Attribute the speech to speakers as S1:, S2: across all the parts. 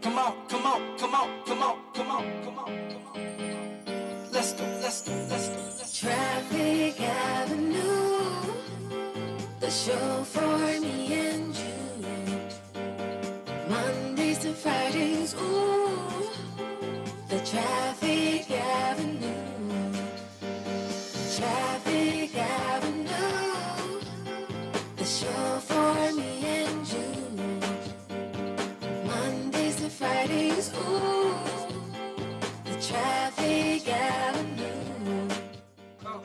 S1: Come on, come on, come on, come on, come on, come on, come on. Let's go, let's go, let's go, let's go.
S2: Traffic Avenue, the show for me and you. Mondays to Fridays, ooh, the Traffic Avenue. Traffic Avenue, the show for me and you. Mondays to Fridays, ooh, the Traffic Avenue.
S1: Oh,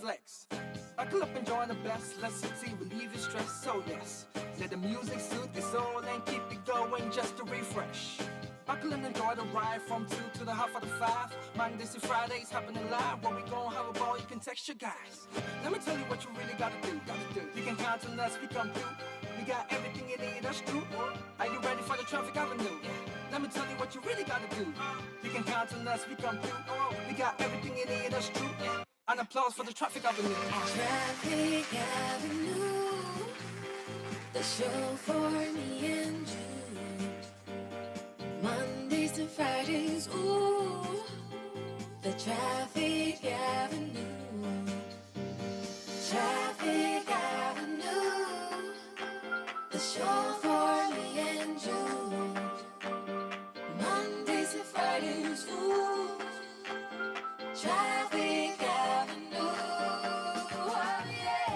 S1: flex. Buckle up and join the best. Let's see, relieve your stress. So yes, let the music soothe your soul and keep it going just to refresh. Buckle and enjoy the ride from 2 to the half of the 5. Mondays to Fridays happening live. Where we gon' have a ball, you can text your guys. Let me tell you what you really gotta do. You can count on us, we come through. We got everything you need, that's true. Are you ready for the Traffic Avenue? Let me tell you what you really gotta do. You can count on us, we come through. We got everything you need, that's true. An applause for the Traffic Avenue.
S2: Traffic Avenue, the show for me and you. Mondays to Fridays, ooh, the Traffic Avenue. Traffic Avenue, the show for me and you. Mondays to Fridays, ooh, Traffic Avenue, oh yeah.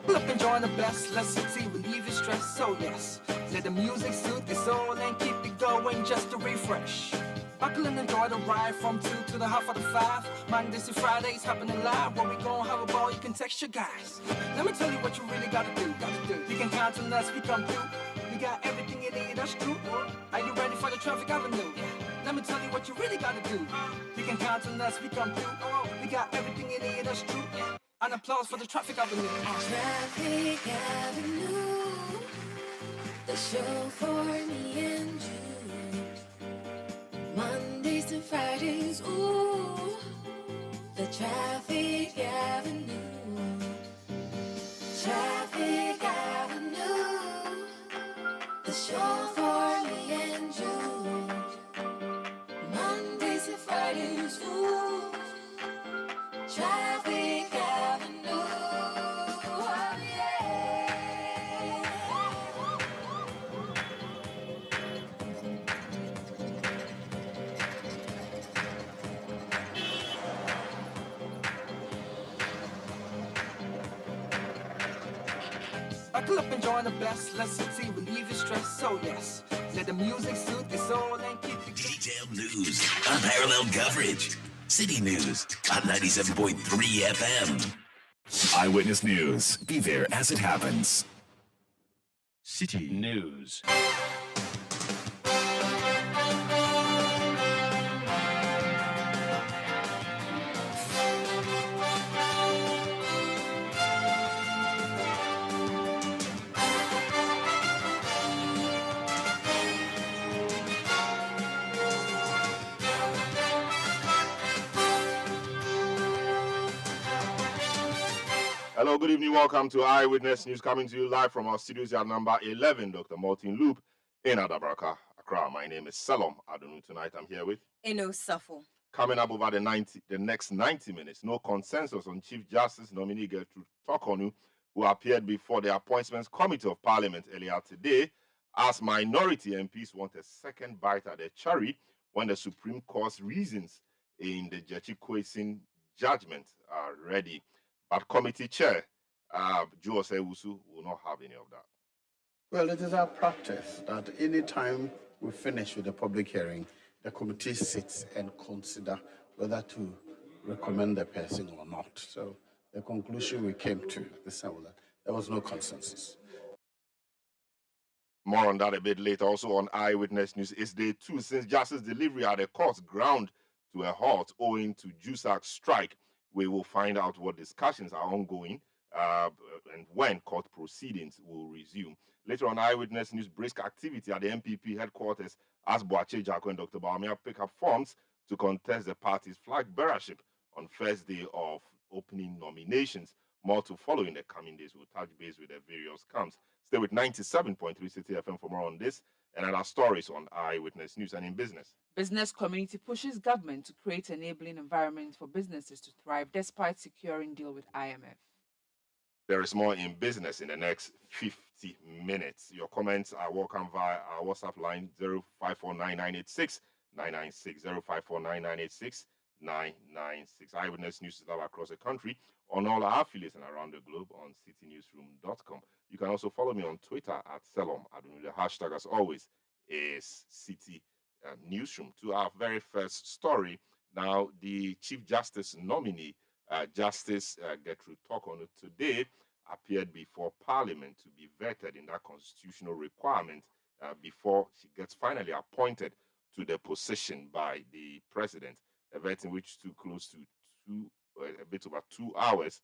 S1: Pull up and join the best. Let's see, relieve your stress. So yes, let the music soothe your soul and keep it going just to refresh. Buckle and enjoy the ride from 2 to the half of the 5. Mondays to Fridays happening live. Where we gon' have a ball, you can text your guys. Let me tell you what you really gotta do. You can count on us, we come through. We got everything you need, that's true. Are you ready for the Traffic Avenue? Let me tell you what you really gotta do. You can count on us, we come through. We got everything you need, that's true. An applause for the Traffic Avenue.
S2: Traffic Avenue, the show for me and you. Mondays to Fridays, ooh, the Traffic Avenue. Traffic Avenue, the show for me and you. Mondays to Fridays, ooh, Traffic Avenue, oh yeah.
S1: Buckle up and join the best. Let's see, relieve your stress. So yes, let the music soothe your soul and keep it.
S3: Detailed news, unparalleled coverage. City News on 97.3 FM. Eyewitness News. Be there as it happens. City News.
S4: Hello, good evening. Welcome to Eyewitness News, coming to you live from our studios at number 11, Dr. Martin Loop in Adabraka, Accra. My name is Salom Adonu. Tonight I'm here with
S5: Eno Safo.
S4: Coming up over the next 90 minutes, no consensus on Chief Justice nominee Gertrude Tokonu, who appeared before the Appointments Committee of Parliament earlier today, as minority MPs want a second bite at the cherry when the Supreme Court's reasons in the Jechi Kwesin judgment are ready. But committee chair, Joe Sewusu, will not have any of that.
S6: Well, it is our practice that any time we finish with the public hearing, the committee sits and consider whether to recommend the person or not. So the conclusion we came to this hour, there was no consensus.
S4: More on that a bit later. Also on Eyewitness News, it's day 2 since justice delivery at the court ground to a halt owing to JUSAC strike. We will find out what discussions are ongoing and when court proceedings will resume. Later on Eyewitness News, brisk activity at the MPP headquarters as Boache Jako and Dr. Baumia pick up forms to contest the party's flag bearership on first day of opening nominations. More to follow in the coming days. We'll touch base with the various camps. Stay with 97.3 City FM for more on this and other stories on Eyewitness News. And in business,
S5: business community pushes government to create enabling environment for businesses to thrive despite securing deal with IMF.
S4: There is more in business in the next 50 minutes. Your comments are welcome via our WhatsApp line 0549986996, 0549986996. Eyewitness News is live across the country on all our affiliates and around the globe on citynewsroom.com. You can also follow me on Twitter at Selom Adunu. The hashtag, as always, is City Newsroom. To our very first story, now the Chief Justice nominee, Justice Gertrude Tokonu, today appeared before Parliament to be vetted in that constitutional requirement before she gets finally appointed to the position by the president. A vetting which took close to a bit over 2 hours,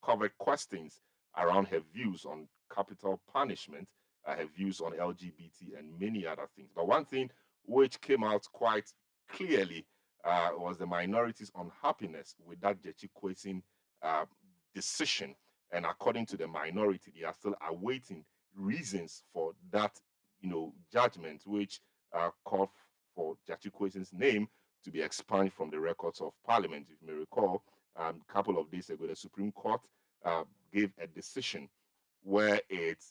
S4: covered questions around her views on capital punishment, her views on LGBT and many other things. But one thing which came out quite clearly was the minority's unhappiness with that Jechi Kwesin decision. And according to the minority, they are still awaiting reasons for that, judgment, which called for Jechi Kwesin's name to be expunged from the records of Parliament. If you may recall, a couple of days ago, the Supreme Court gave a decision where it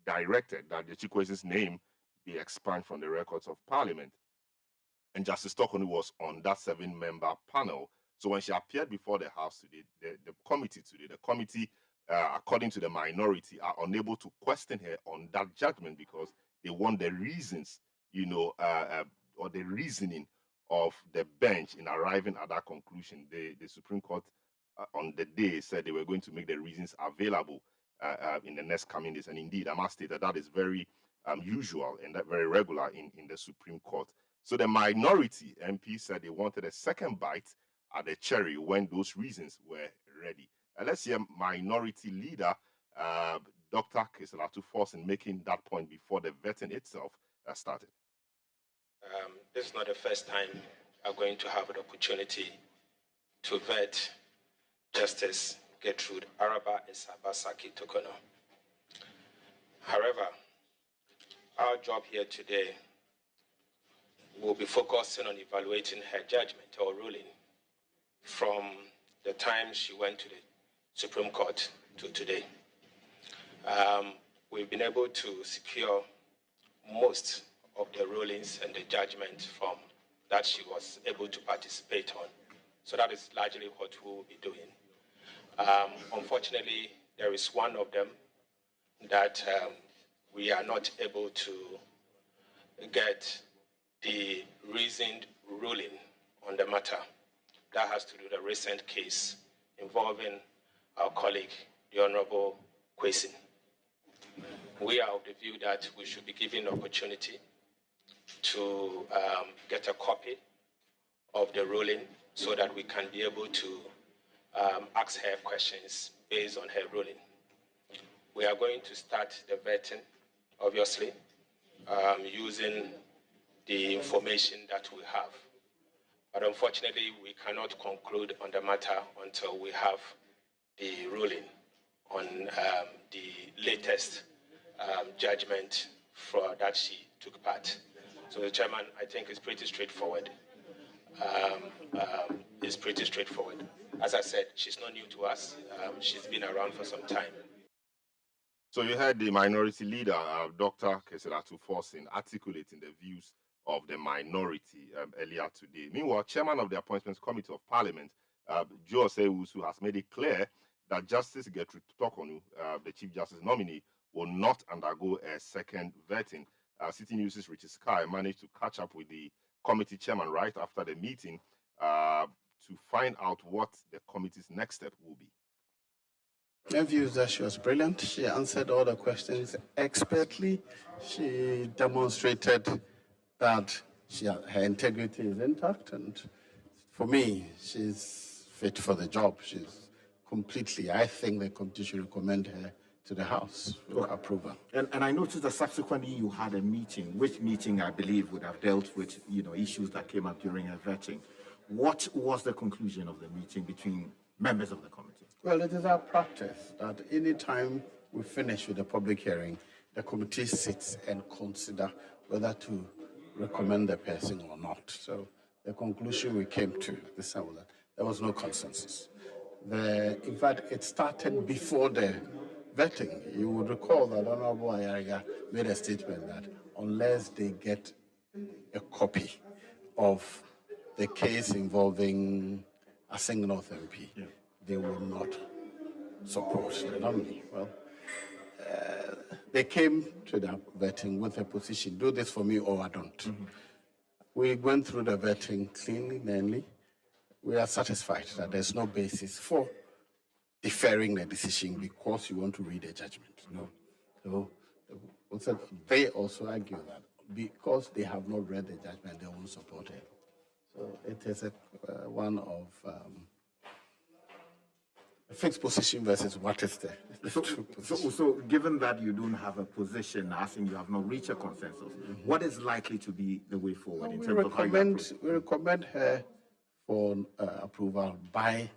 S4: directed that Jechi Kwesin's name be expunged from the records of Parliament. And Justice Tokonu was on that 7-member panel. So when she appeared before the House today, the committee, according to the minority, are unable to question her on that judgment because they want the reasons, or the reasoning of the bench in arriving at that conclusion. The Supreme Court on the day said they were going to make the reasons available in the next coming days. And indeed, I must state that is very usual and that very regular in the Supreme Court. So the minority MP said they wanted a second bite at the cherry when those reasons were ready. Let's hear Minority Leader Dr. Keselatu Forson making that point before the vetting itself started.
S7: This is not the first time I'm going to have an opportunity to vet Justice Gertrude Araba Esabasaki Tokonu. However, our job here today will be focusing on evaluating her judgment or ruling from the time she went to the Supreme Court to today. We've been able to secure most of the rulings and the judgment from that she was able to participate on. So that is largely what we'll be doing. Unfortunately, there is one of them that we are not able to get the reasoned ruling on the matter. That has to do with a recent case involving our colleague, the Honorable Kwesin. We are of the view that we should be given the opportunity to get a copy of the ruling so that we can be able to ask her questions based on her ruling. We are going to start the vetting, obviously, using the information that we have. But unfortunately, we cannot conclude on the matter until we have the ruling on the latest judgment for that she took part. So the chairman, I think, is pretty straightforward. As I said, she's not new to us. She's been around for some time.
S4: So you heard the minority leader, Dr. Keselatu Forson, articulating the views of the minority earlier today. Meanwhile, chairman of the Appointments Committee of Parliament, Joe Osei-Owusu, has made it clear that Justice Gertrude Tokonu, the Chief Justice nominee, will not undergo a second vetting. City News' Richard Sky managed to catch up with the committee chairman right after the meeting to find out what the committee's next step will be.
S6: My view is that she was brilliant. She answered all the questions expertly. She demonstrated that her integrity is intact, and for me, she's fit for the job. She's completely, I think the committee should recommend her to the House for approval.
S8: And I noticed that subsequently you had a meeting, which meeting I believe would have dealt with, issues that came up during a vetting. What was the conclusion of the meeting between members of the committee?
S6: Well, it is our practice that any time we finish with a public hearing, the committee sits and consider whether to recommend the person or not. So the conclusion we came to this time was that there was no consensus. In fact, it started before the vetting. You would recall that Honorable Ayariga made a statement that unless they get a copy of the case involving a single North MP, they will not support the nominee. Well, they came to the vetting with a position, do this for me or I don't. Mm-hmm. We went through the vetting cleanly, mainly. We are satisfied that there's no basis for deferring the decision because you want to read a judgment. No. So they also argue that because they have not read the judgment, they won't support it. So it is one of a fixed position versus what is the true position.
S8: So given that you don't have a position, as in you have not reached a consensus, what is likely to be the way forward in terms of how you approach?
S6: We recommend her for approval by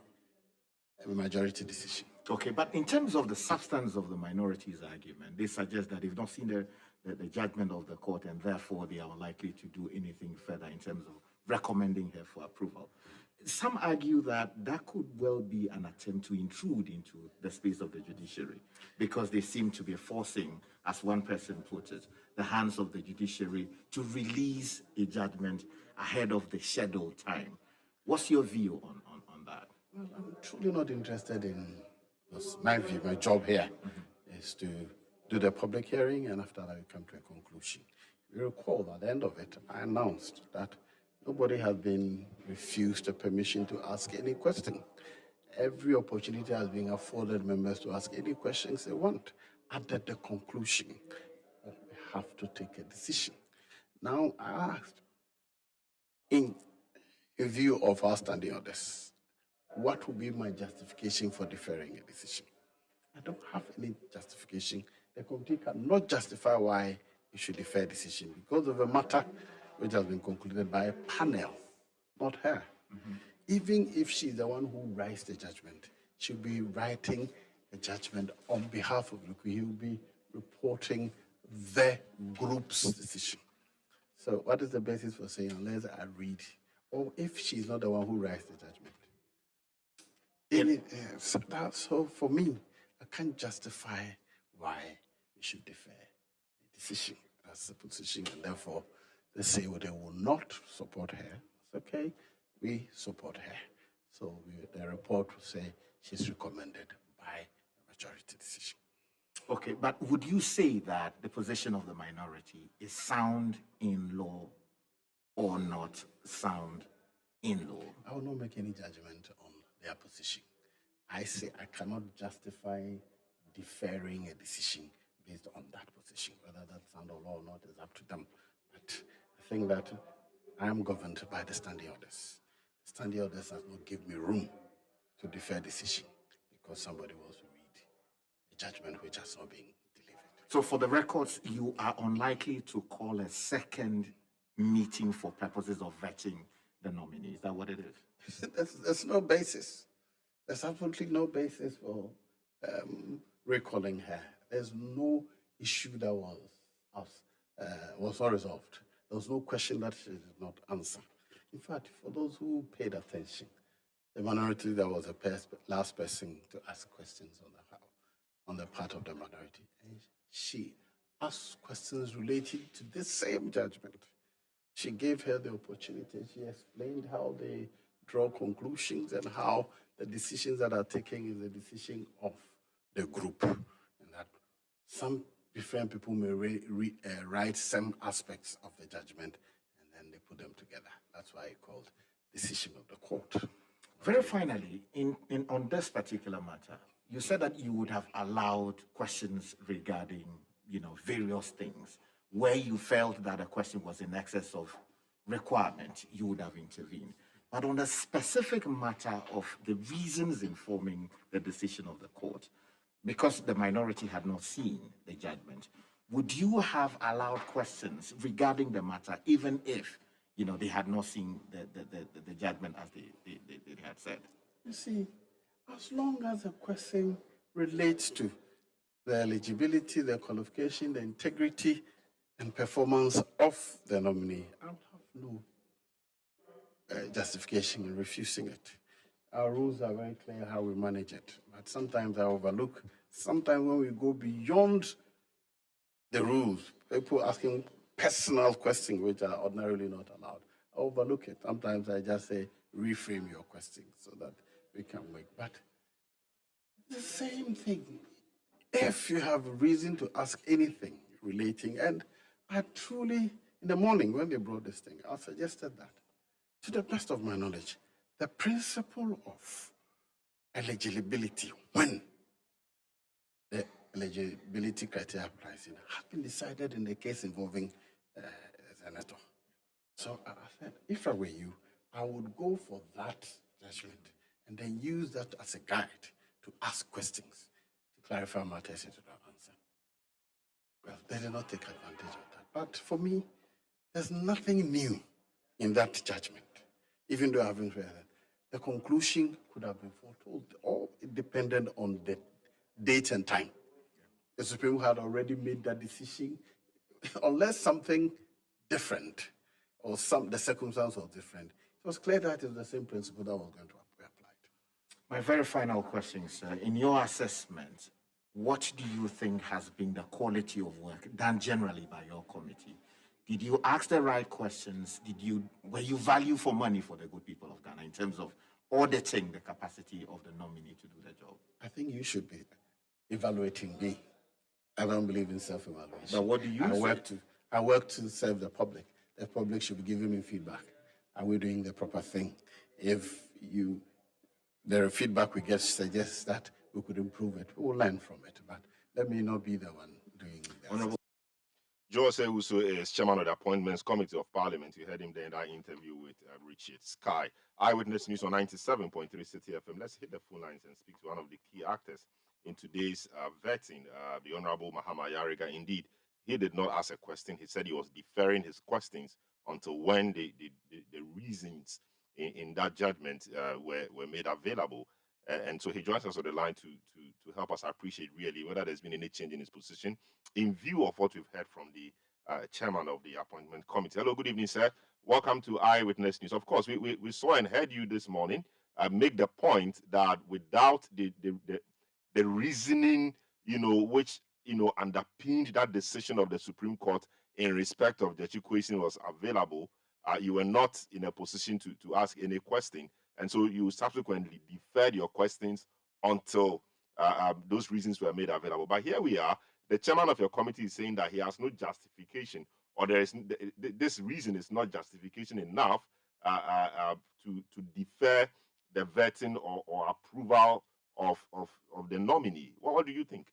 S6: a majority decision.
S8: Okay, but in terms of the substance of the minority's argument, they suggest that they've not seen the judgment of the court and therefore they are unlikely to do anything further in terms of recommending her for approval. Some argue that that could well be an attempt to intrude into the space of the judiciary because they seem to be forcing, as one person put it, the hands of the judiciary to release a judgment ahead of the scheduled time. What's your view on that?
S6: Well, I'm truly not interested in this. My view, my job here is to do the public hearing and after that we come to a conclusion. You recall at the end of it, I announced that nobody has been refused the permission to ask any question. Every opportunity has been afforded members to ask any questions they want. At the conclusion, we have to take a decision. Now, I asked, in view of our standing on this, what would be my justification for deferring a decision? I don't have any justification. The committee cannot justify why it should defer a decision because of a matter which has been concluded by a panel, not her. Mm-hmm. Even if she's the one who writes the judgment, she'll be writing a judgment on behalf of the group. He'll be reporting the group's decision. So what is the basis for saying, unless I read, or if she's not the one who writes the judgment? So for me, I can't justify why we should defer the decision. That's the position, and therefore, they say they will not support her. It's okay, we support her. So the report will say she's recommended by a majority decision.
S8: Okay, but would you say that the position of the minority is sound in law or not sound in law?
S6: I will not make any judgment on their position. I say I cannot justify deferring a decision based on that position. Whether that's under law or not is up to them. But I think that I am governed by the standing orders. The standing orders does not give me room to defer decision because somebody wants to read a judgment which has not been delivered.
S8: So for the records, you are unlikely to call a second meeting for purposes of vetting the nominee. Is that what it is?
S6: There's no basis. There's absolutely no basis for recalling her. There's no issue that was not resolved. There was no question that she did not answer. In fact, for those who paid attention, the minority that was the last person to ask questions on the part of the minority. And she asked questions relating to this same judgment. She gave her the opportunity. She explained how they draw conclusions and how the decisions that are taken is the decision of the group. And that some different people may write some aspects of the judgment and then they put them together. That's why it's called decision of the court.
S8: Very finally, on this particular matter, you said that you would have allowed questions regarding, various things. Where you felt that a question was in excess of requirement, you would have intervened. But on the specific matter of the reasons informing the decision of the court, because the minority had not seen the judgment, would you have allowed questions regarding the matter, even if, they had not seen the judgment as they had said?
S6: You see, as long as the question relates to the eligibility, the qualification, the integrity, and performance of the nominee, I'll have no justification in refusing it. Our rules are very clear how we manage it, but sometimes I overlook. Sometimes when we go beyond the rules, people asking personal questions which are ordinarily not allowed, I overlook it. Sometimes I just say, reframe your question so that we can work. But the same thing. If you have reason to ask anything relating, and I truly, in the morning when they brought this thing, I suggested that, to the best of my knowledge, the principle of eligibility, when the eligibility criteria applies, has been decided in the case involving Senator. So I said, if I were you, I would go for that judgment and then use that as a guide to ask questions, to clarify matters into that answer. Well, they did not take advantage of that. But for me, there's nothing new in that judgment, even though I haven't read it. The conclusion could have been foretold, or it depended on the date and time. The Supreme Court had already made that decision, unless something different or the circumstance was different. It was clear that it was the same principle that was going to be applied.
S8: My very final question, sir. In your assessment, what do you think has been the quality of work done generally by your committee? Did you ask the right questions? Were you value for money for the good people of Ghana in terms of auditing the capacity of the nominee to do the job?
S6: I think you should be evaluating me. I don't believe in self-evaluation.
S8: But what do you say?
S6: I work to serve the public. The public should be giving me feedback. Are we doing the proper thing? If the feedback we get suggests that we could improve it, we'll learn from it. But let me not be the one doing that.
S4: Joe Sewusu is chairman of the Appointments Committee of Parliament. You heard him there in that interview with Richard Sky. Eyewitness News on 97.3 City FM. Let's hit the phone lines and speak to one of the key actors in today's vetting, the Honorable Mahama Yariga. Indeed, he did not ask a question. He said he was deferring his questions until when the reasons in that judgment were made available. And so he joins us on the line to help us appreciate really whether there's been any change in his position in view of what we've heard from the chairman of the appointment committee. Hello, good evening, sir. Welcome to Eyewitness News. Of course, we saw and heard you this morning make the point that without the reasoning, which underpinned that decision of the Supreme Court in respect of the Judicial was available, you were not in a position to ask any question. And so you subsequently deferred your questions until those reasons were made available. But here we are. The chairman of your committee is saying that he has no justification, or this reason is not justification enough to defer the vetting or approval of the nominee. What do you think?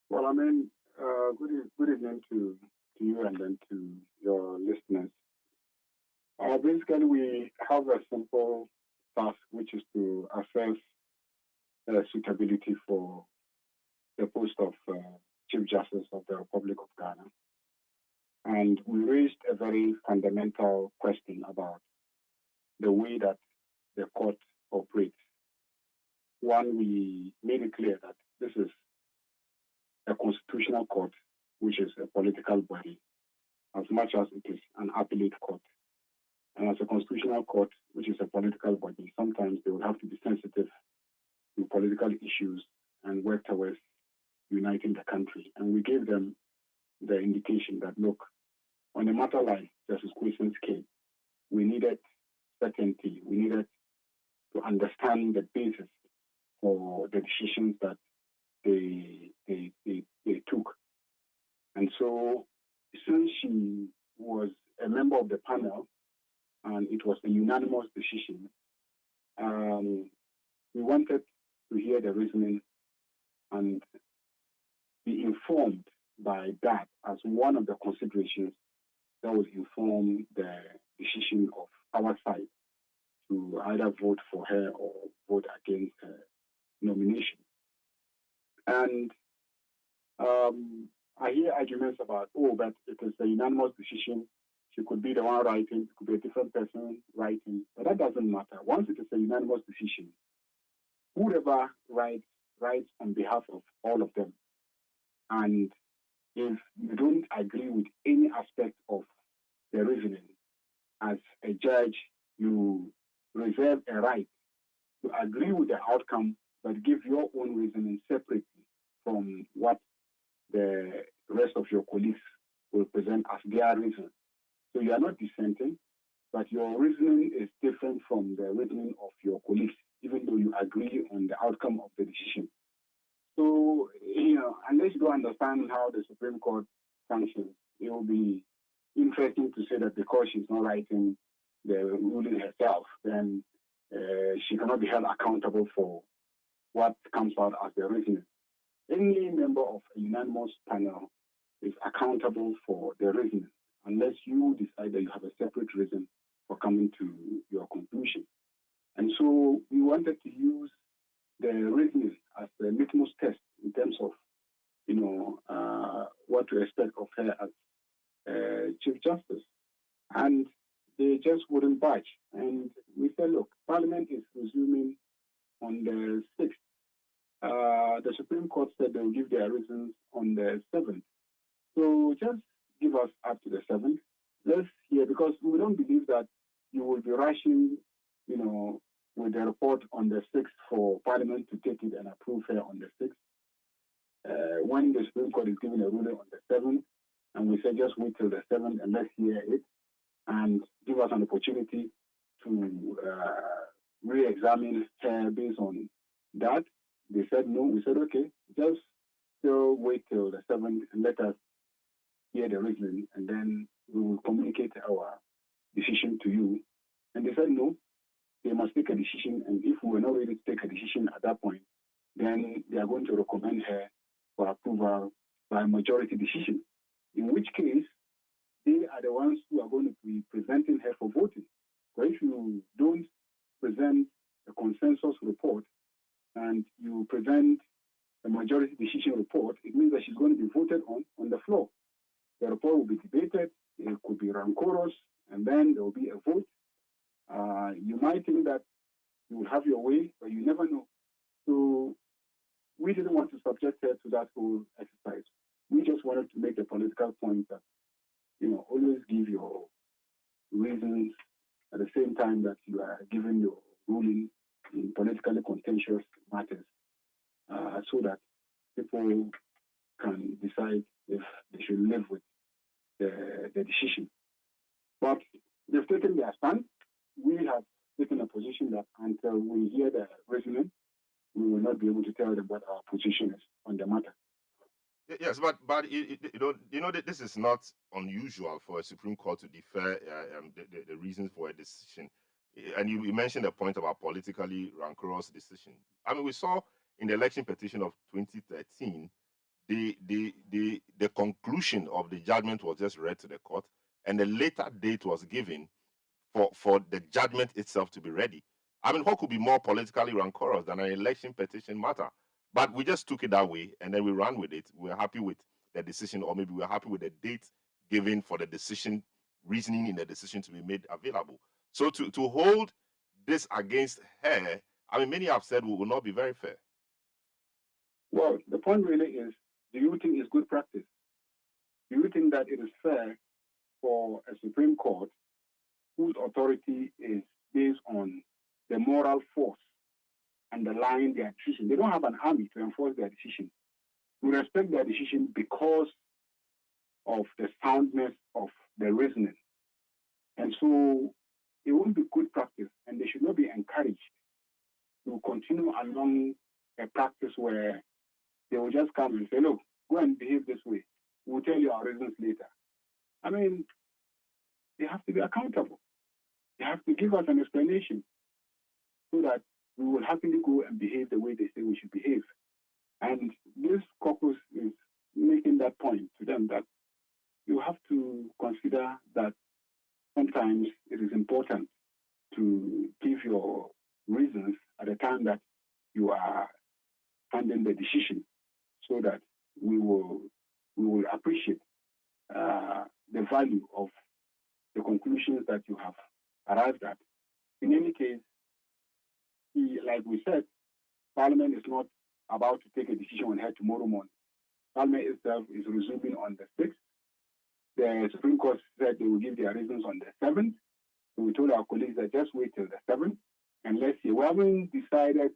S9: Well, I mean, good evening to you and then to your listeners. Basically, we have a simple task, which is to assess suitability for the post of Chief Justice of the Republic of Ghana. And we raised a very fundamental question about the way that the court operates. One, we made it clear that this is a constitutional court, which is a political body, as much as it is an appellate court. And as a constitutional court, which is a political body, sometimes they will have to be sensitive to political issues and work towards uniting the country. And we gave them the indication that, look, on a matter like Justice Question's case, we needed certainty. We needed to understand the basis for the decisions that they took. And so, since she was a member of the panel, and it was a unanimous decision, we wanted to hear the reasoning and be informed by that as one of the considerations that would inform the decision of our side to either vote for her or vote against her nomination. And I hear arguments about, oh, but it is a unanimous decision. She could be the one writing, it could be a different person writing, but that doesn't matter. Once it is a unanimous decision, whoever writes on behalf of all of them. And if you don't agree with any aspect of the reasoning, as a judge, you reserve a right to agree with the outcome, but give your own reasoning separately from what the rest of your colleagues will present as their reason. So you are not dissenting, but your reasoning is different from the reasoning of your colleagues, even though you agree on the outcome of the decision. So, unless you don't understand how the Supreme Court functions, it will be interesting to say that because she's not writing the ruling herself, then she cannot be held accountable for what comes out as the reasoning. Any member of a unanimous panel is accountable for the reasoning, unless you decide that you have a separate reason for coming to your conclusion. And so we wanted to use the reasoning as the litmus test in terms of, what to expect of her as Chief Justice. And they just wouldn't budge. And we said, look, Parliament is resuming on the 6th. The Supreme Court said they will give their reasons on the 7th. So just give us up to the 7th. Let's hear, because we don't believe that you will be rushing, with the report on the 6th for Parliament to take it and approve her on the 6th. When the Supreme Court is giving a ruling on the 7th, and we say just wait till the 7th and let's hear it and give us an opportunity to re-examine her based on that. They said no. We said, okay, just still wait till the 7th and let us hear the reasoning, and then we will communicate our decision to you. And they said no, they must take a decision, and if we were not ready to take a decision at that point, then they are going to recommend her for approval by majority decision, in which case they are the ones who are going to be presenting her for voting. So if you don't present a consensus report and you present a majority decision report, it means that she's going to be voted on the floor. The report will be debated, it could be rancorous, and then there will be a vote. You might think that you will have your way, but you never know. So we didn't want to subject her to that whole exercise. We just wanted to make the political point that, always give your reasons at the same time that you are giving your ruling in politically contentious matters, so that people can decide if they should live with the decision. But they've taken their stand. We have taken a position that until we hear the reasoning, we will not be able to tell them what our position is on the matter.
S4: Yes, but this is not unusual for a Supreme Court to defer the reasons for a decision. And you mentioned the point about politically rancorous decision. I mean, we saw in the election petition of 2013, the conclusion of the judgment was just read to the court, and the later date was given for the judgment itself to be ready. I mean, what could be more politically rancorous than an election petition matter? But we just took it that way, and then we ran with it. We're happy with the decision, or maybe we're happy with the date given for the decision, reasoning in the decision to be made available. So to hold this against her, I mean, many have said will not be very fair.
S9: Well, the point really is, do you think it's good practice? Do you think that it is fair for a Supreme Court whose authority is based on the moral force underlying their decision? They don't have an army to enforce their decision. We respect their decision because of the soundness of the reasoning. And so it won't be good practice, and they should not be encouraged to continue along a practice where they will just come and say, look, go and behave this way. We'll tell you our reasons later. I mean, they have to be accountable. They have to give us an explanation so that we will happily go and behave the way they say we should behave. And this caucus is making that point to them, that you have to consider that sometimes it is important to give your reasons at the time that you are handling the decision. so that we will appreciate the value of the conclusions that you have arrived at. In any case, like we said, Parliament is not about to take a decision on her tomorrow morning. Parliament itself is resuming on the 6th. The Supreme Court said they will give their reasons on the 7th. So we told our colleagues that just wait till the 7th and let's see. We haven't decided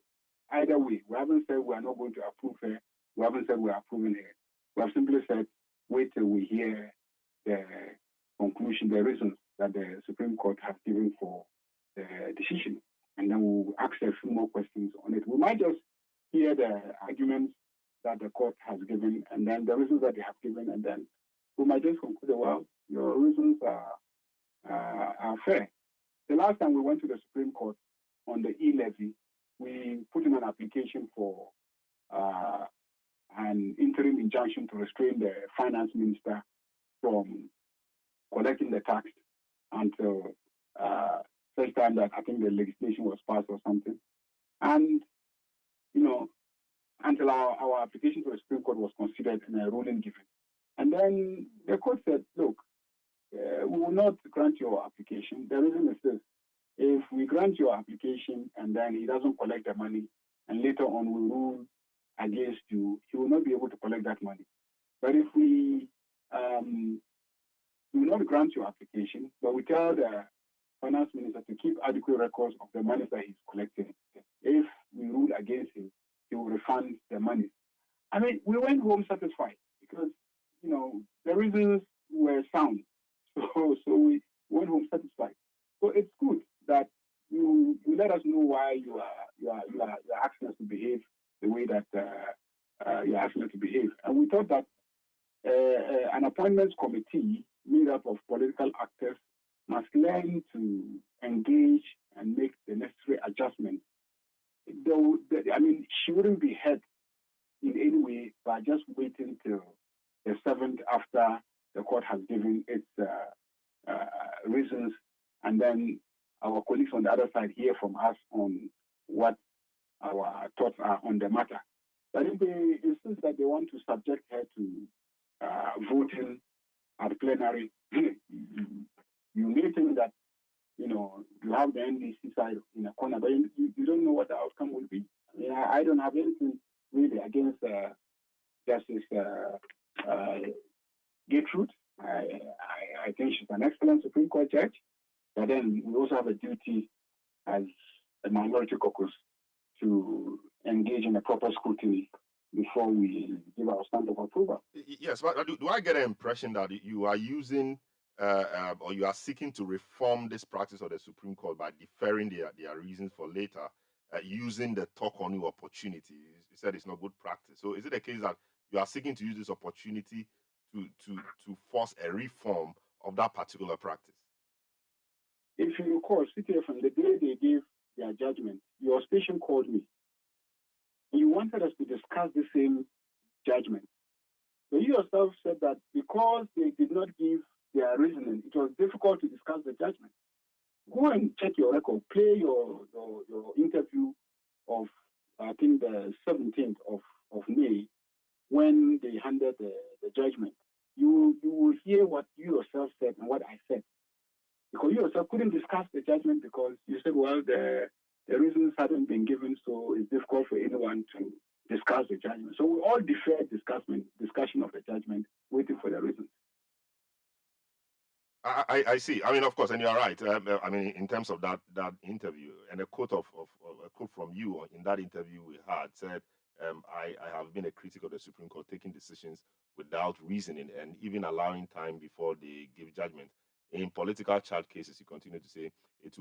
S9: either way. We haven't said we are not going to approve her. We haven't said we are approving her. We have simply said wait till we hear the conclusion, the reasons that the Supreme Court has given for the decision. And then we'll ask a few more questions on it. We might just hear the arguments that the court has given and then the reasons that they have given, and then we might just conclude, well, your reasons are fair. The last time we went to the Supreme Court on the e-levy, we put in an application for an interim injunction to restrain the finance minister from collecting the tax until such time that I think the legislation was passed or something. And, until our application to the Supreme Court was considered and a ruling given. And then the court said, look, we will not grant your application. The reason is this: if we grant your application and then he doesn't collect the money, and later on we rule against you, he will not be able to collect that money. But if we do not grant your application, but we tell the finance minister to keep adequate records of the money that he's collecting, if we rule against him, he will refund the money. I mean, we went home satisfied because, the reasons were sound. So we went home satisfied. So it's good that you let us know why you are asking us to behave the way that you're asking us to behave. And we thought that an appointments committee made up of political actors must learn to engage and make the necessary adjustments. Though, she wouldn't be heard in any way by just waiting till the 7th after the court has given its reasons, and then our colleagues on the other side hear from us on what our thoughts are on the matter. But if they insist that they want to subject her to voting at plenary, you may think that you have the NDC side in a corner, but you don't know what the outcome will be. I don't have anything really against Justice Gertrude. I think she's an excellent Supreme Court judge, but then we also have a duty as a minority caucus to engage in a proper scrutiny before we give our stamp of approval.
S4: Yes, but do I get an impression that you are using or you are seeking to reform this practice of the Supreme Court by deferring their reasons for later, using the talk on new opportunity? You said it's not good practice. So is it a case that you are seeking to use this opportunity to force a reform of that particular practice?
S9: If you recall, from the day they gave their judgment, your station called me. You wanted us to discuss the same judgment. So you yourself said that because they did not give their reasoning, it was difficult to discuss the judgment. Go and check your record. Play your interview of, I think, the 17th of May, when they handed the judgment. You will hear what you yourself said and what I said. Because you yourself couldn't discuss the judgment because you said, well, the reasons hadn't been given, so it's difficult for anyone to discuss the judgment. So we all deferred discussion of the judgment, waiting for the reasons.
S4: I see. Of course, and you are right. In terms of that interview, and a quote from you in that interview we had said, I have been a critic of the Supreme Court taking decisions without reasoning and even allowing time before they give judgment. In political charge cases, you continue to say it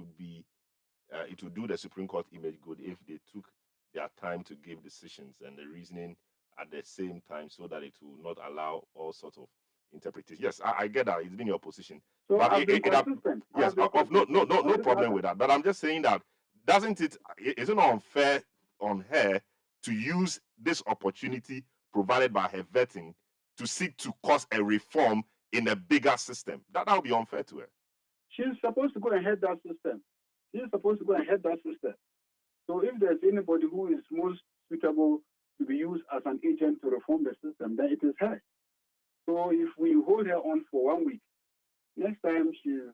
S4: would do the Supreme Court image good if they took their time to give decisions and the reasoning at the same time, so that it will not allow all sorts of interpretation. Yes, I get that. It's been your position.
S9: So
S4: but no problem with that. But I'm just saying that isn't it unfair on her to use this opportunity provided by her vetting to seek to cause a reform in a bigger system? That would be unfair to her.
S9: She's supposed to go and head that system. So if there's anybody who is most suitable to be used as an agent to reform the system, then it is her. So if we hold her on for 1 week, next time she's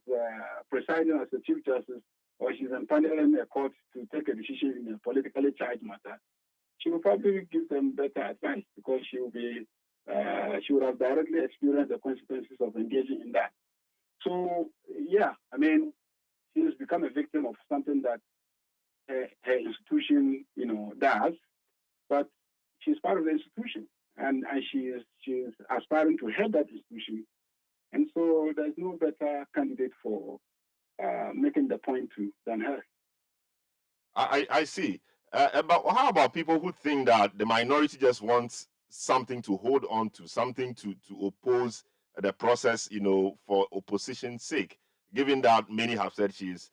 S9: presiding as a Chief Justice or she's empaneling a court to take a decision in a politically charged matter, she will probably give them better advice because she would have directly experienced the consequences of engaging in that. So, yeah, I mean, she has become a victim of something that her institution, does, but she's part of the institution, and she's aspiring to head that institution, and so there's no better candidate for making the point to than her.
S4: I see. But how about people who think that the minority just wants something to hold on to, something to oppose the process, for opposition's sake? Given that many have said she's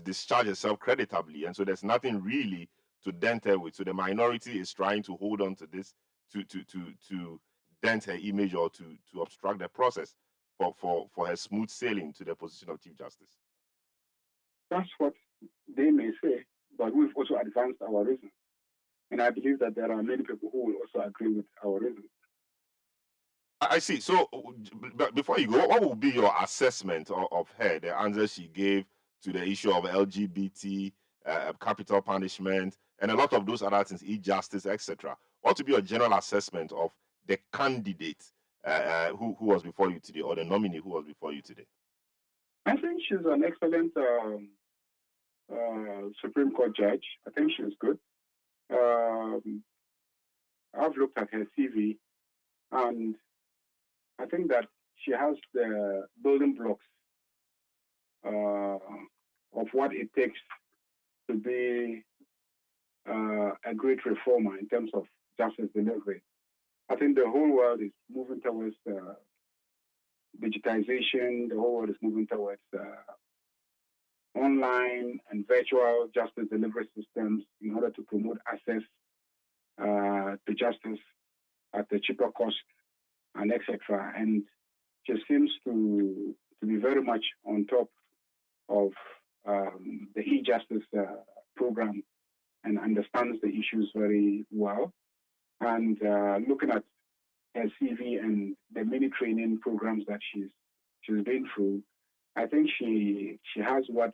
S4: discharged herself creditably, and so there's nothing really to dent her with. So the minority is trying to hold on to this to dent her image or to obstruct the process for her smooth sailing to the position of Chief Justice.
S9: That's what they may say, but we've also advanced our reasons. And I believe that there are many people who will also agree with our reasons.
S4: I see. So before you go, what would be your assessment of her, the answer she gave to the issue of LGBT, capital punishment, and a lot of those other things, e-justice, etc.? What would be your general assessment of the candidate who was before you today, or the nominee who was before you today?
S9: I think she's an excellent Supreme Court judge. I think she's good. I've looked at her CV, and I think that she has the building blocks of what it takes to be a great reformer in terms of justice delivery. I think the whole world is moving towards digitization. The whole world is moving towards online and virtual justice delivery systems in order to promote access to justice at a cheaper cost, and etc. And she seems to be very much on top of the e-justice program and understands the issues very well. And looking at her CV and the many training programs that she's been through, I think she has what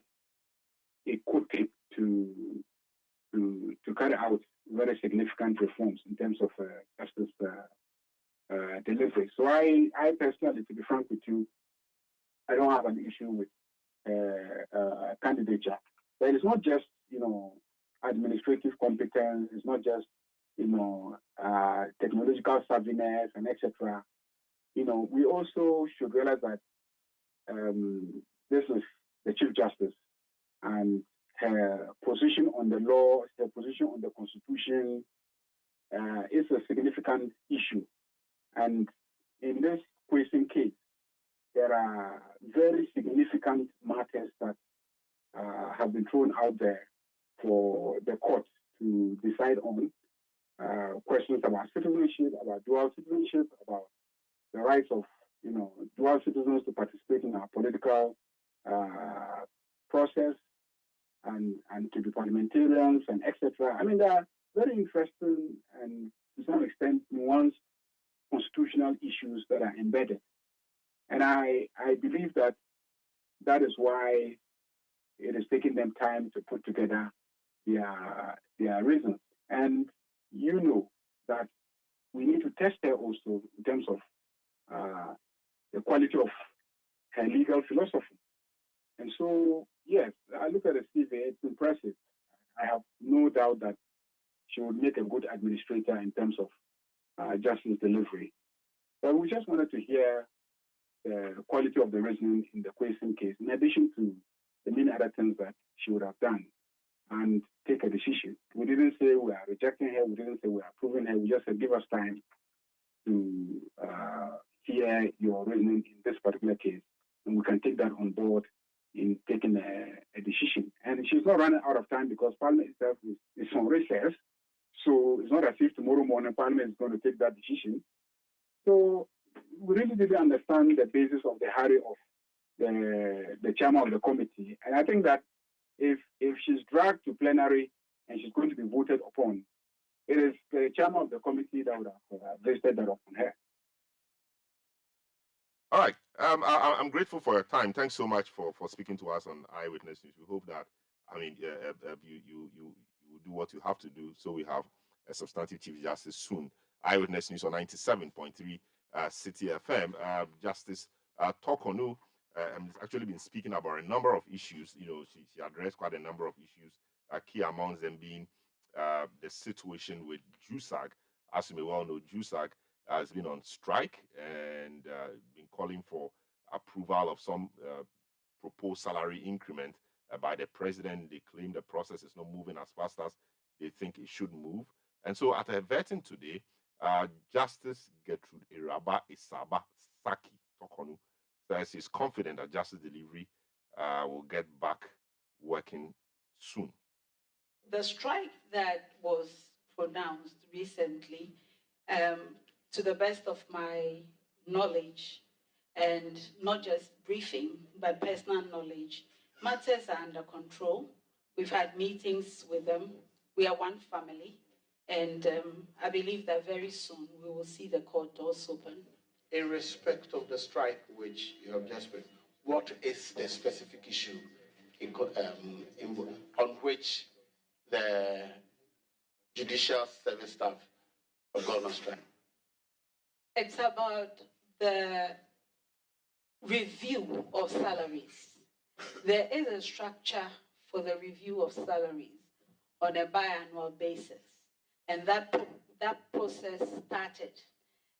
S9: it could take to carry out very significant reforms in terms of justice delivery. So I personally, to be frank with you, I don't have an issue with candidature. But it's not just administrative competence. It's not just technological savviness and etc. We also should realize that this is the Chief Justice, and her position on the law, her position on the Constitution is a significant issue. And in this Kwesing case, there are very significant matters that have been thrown out there for the court to decide on. Questions about citizenship, about dual citizenship, about the rights of dual citizens to participate in our political process and to be parliamentarians and etc. I mean, they are very interesting and to some extent nuanced constitutional issues that are embedded. And I believe that is why it is taking them time to put together their reasons. And that we need to test her also in terms of the quality of her legal philosophy. And so, yes, I look at the CV, it's impressive. I have no doubt that she would make a good administrator in terms of justice delivery. But we just wanted to hear the quality of the reasoning in the Kwesing case, in addition to the many other things that she would have done, and take a decision. We didn't say we are rejecting her. We didn't say we are approving her. We just said, give us time to hear your reasoning in this particular case, and we can take that on board in taking a decision. And she's not running out of time because Parliament itself is on recess. So it's not as if tomorrow morning Parliament is going to take that decision. So we really didn't understand the basis of the hurry of the chairman of the committee. And I think that if she's dragged to plenary and she's going to be voted upon. It is the chairman of the committee that would have vested that upon her.
S4: All right. I'm grateful for your time. Thanks so much for speaking to us on Eyewitness News. We hope that, you will do what you have to do so we have a substantive Chief Justice soon. Eyewitness News on 97.3 City FM. Justice Tokonu has actually been speaking about a number of issues. You know, she addressed quite a number of issues, key amongst them being the situation with JUSAG. As you may well know, JUSAG has been on strike and been calling for approval of some proposed salary increment by the president. They claim the process is not moving as fast as they think it should move. And so at a vetting today, Justice Gertrude Iraba Isaba Saki Tokonu says he's confident that justice delivery will get back working soon.
S10: The strike that was pronounced recently, to the best of my knowledge, and not just briefing, but personal knowledge, matters are under control. We've had meetings with them. We are one family. And I believe that very soon we will see the court doors open.
S11: In respect of the strike which you have just read, what is the specific issue on which the judicial service staff have gone on strike?
S10: It's about the review of salaries. There is a structure for the review of salaries on a biannual basis. And that process started.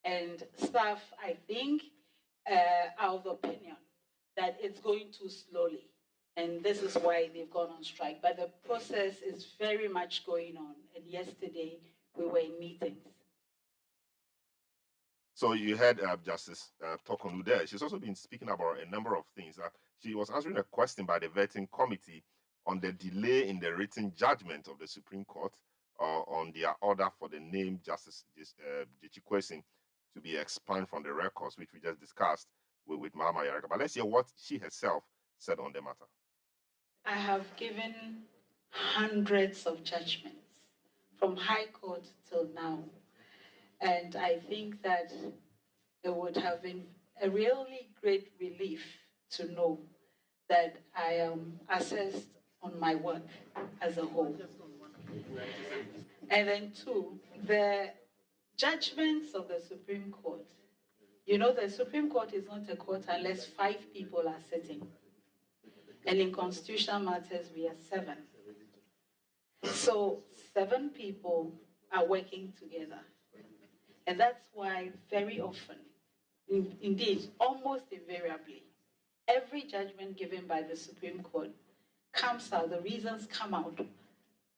S10: And staff, I think, are of the opinion that it's going too slowly. And this is why they've gone on strike. But the process is very much going on. And yesterday, we were in meetings.
S4: So you heard Justice Tokonu there. She's also been speaking about a number of things. She was answering a question by the vetting committee on the delay in the written judgment of the Supreme Court on their order for the name Justice Jichikwesi to be expunged from the records, which we just discussed with Mama Yaraka. But let's hear what she herself said on the matter.
S10: I have given hundreds of judgments from High Court till now. And I think that it would have been a really great relief to know that I am assessed on my work as a whole. And then two, the judgments of the Supreme Court. You know, the Supreme Court is not a court unless 5 people are sitting. And in constitutional matters, we are 7. So 7 people are working together. And that's why very often, indeed, almost invariably, every judgment given by the Supreme Court comes out, the reasons come out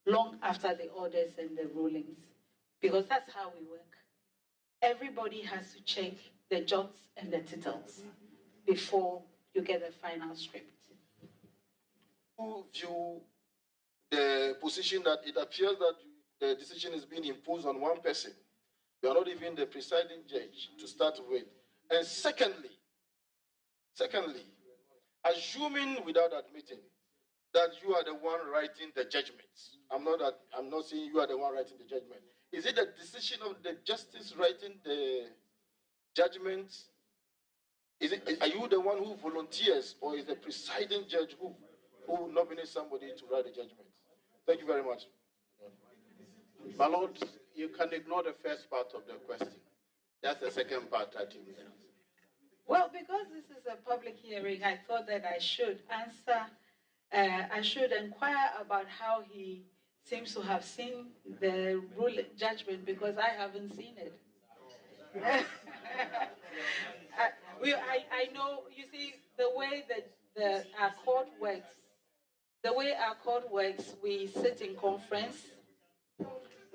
S10: long after the orders and the rulings, because that's how we work. Everybody has to check the jots and the tittles before you get the final script.
S11: You view the position that it appears that the decision is being imposed on one person. You are not even the presiding judge to start with. And secondly, assuming without admitting that you are the one writing the judgments. I'm not saying you are the one writing the judgment. Is it the decision of the justice writing the judgment? Are you the one who volunteers, or is the presiding judge who nominates somebody to write the judgment? Thank you very much.
S12: My Lord, you can ignore the first part of the question. That's the second part that you made.
S10: Well, because this is a public hearing, I thought that I should answer. I should inquire about how he seems to have seen the judgment, because I haven't seen it. I know, you see, the way that our court works, we sit in conference.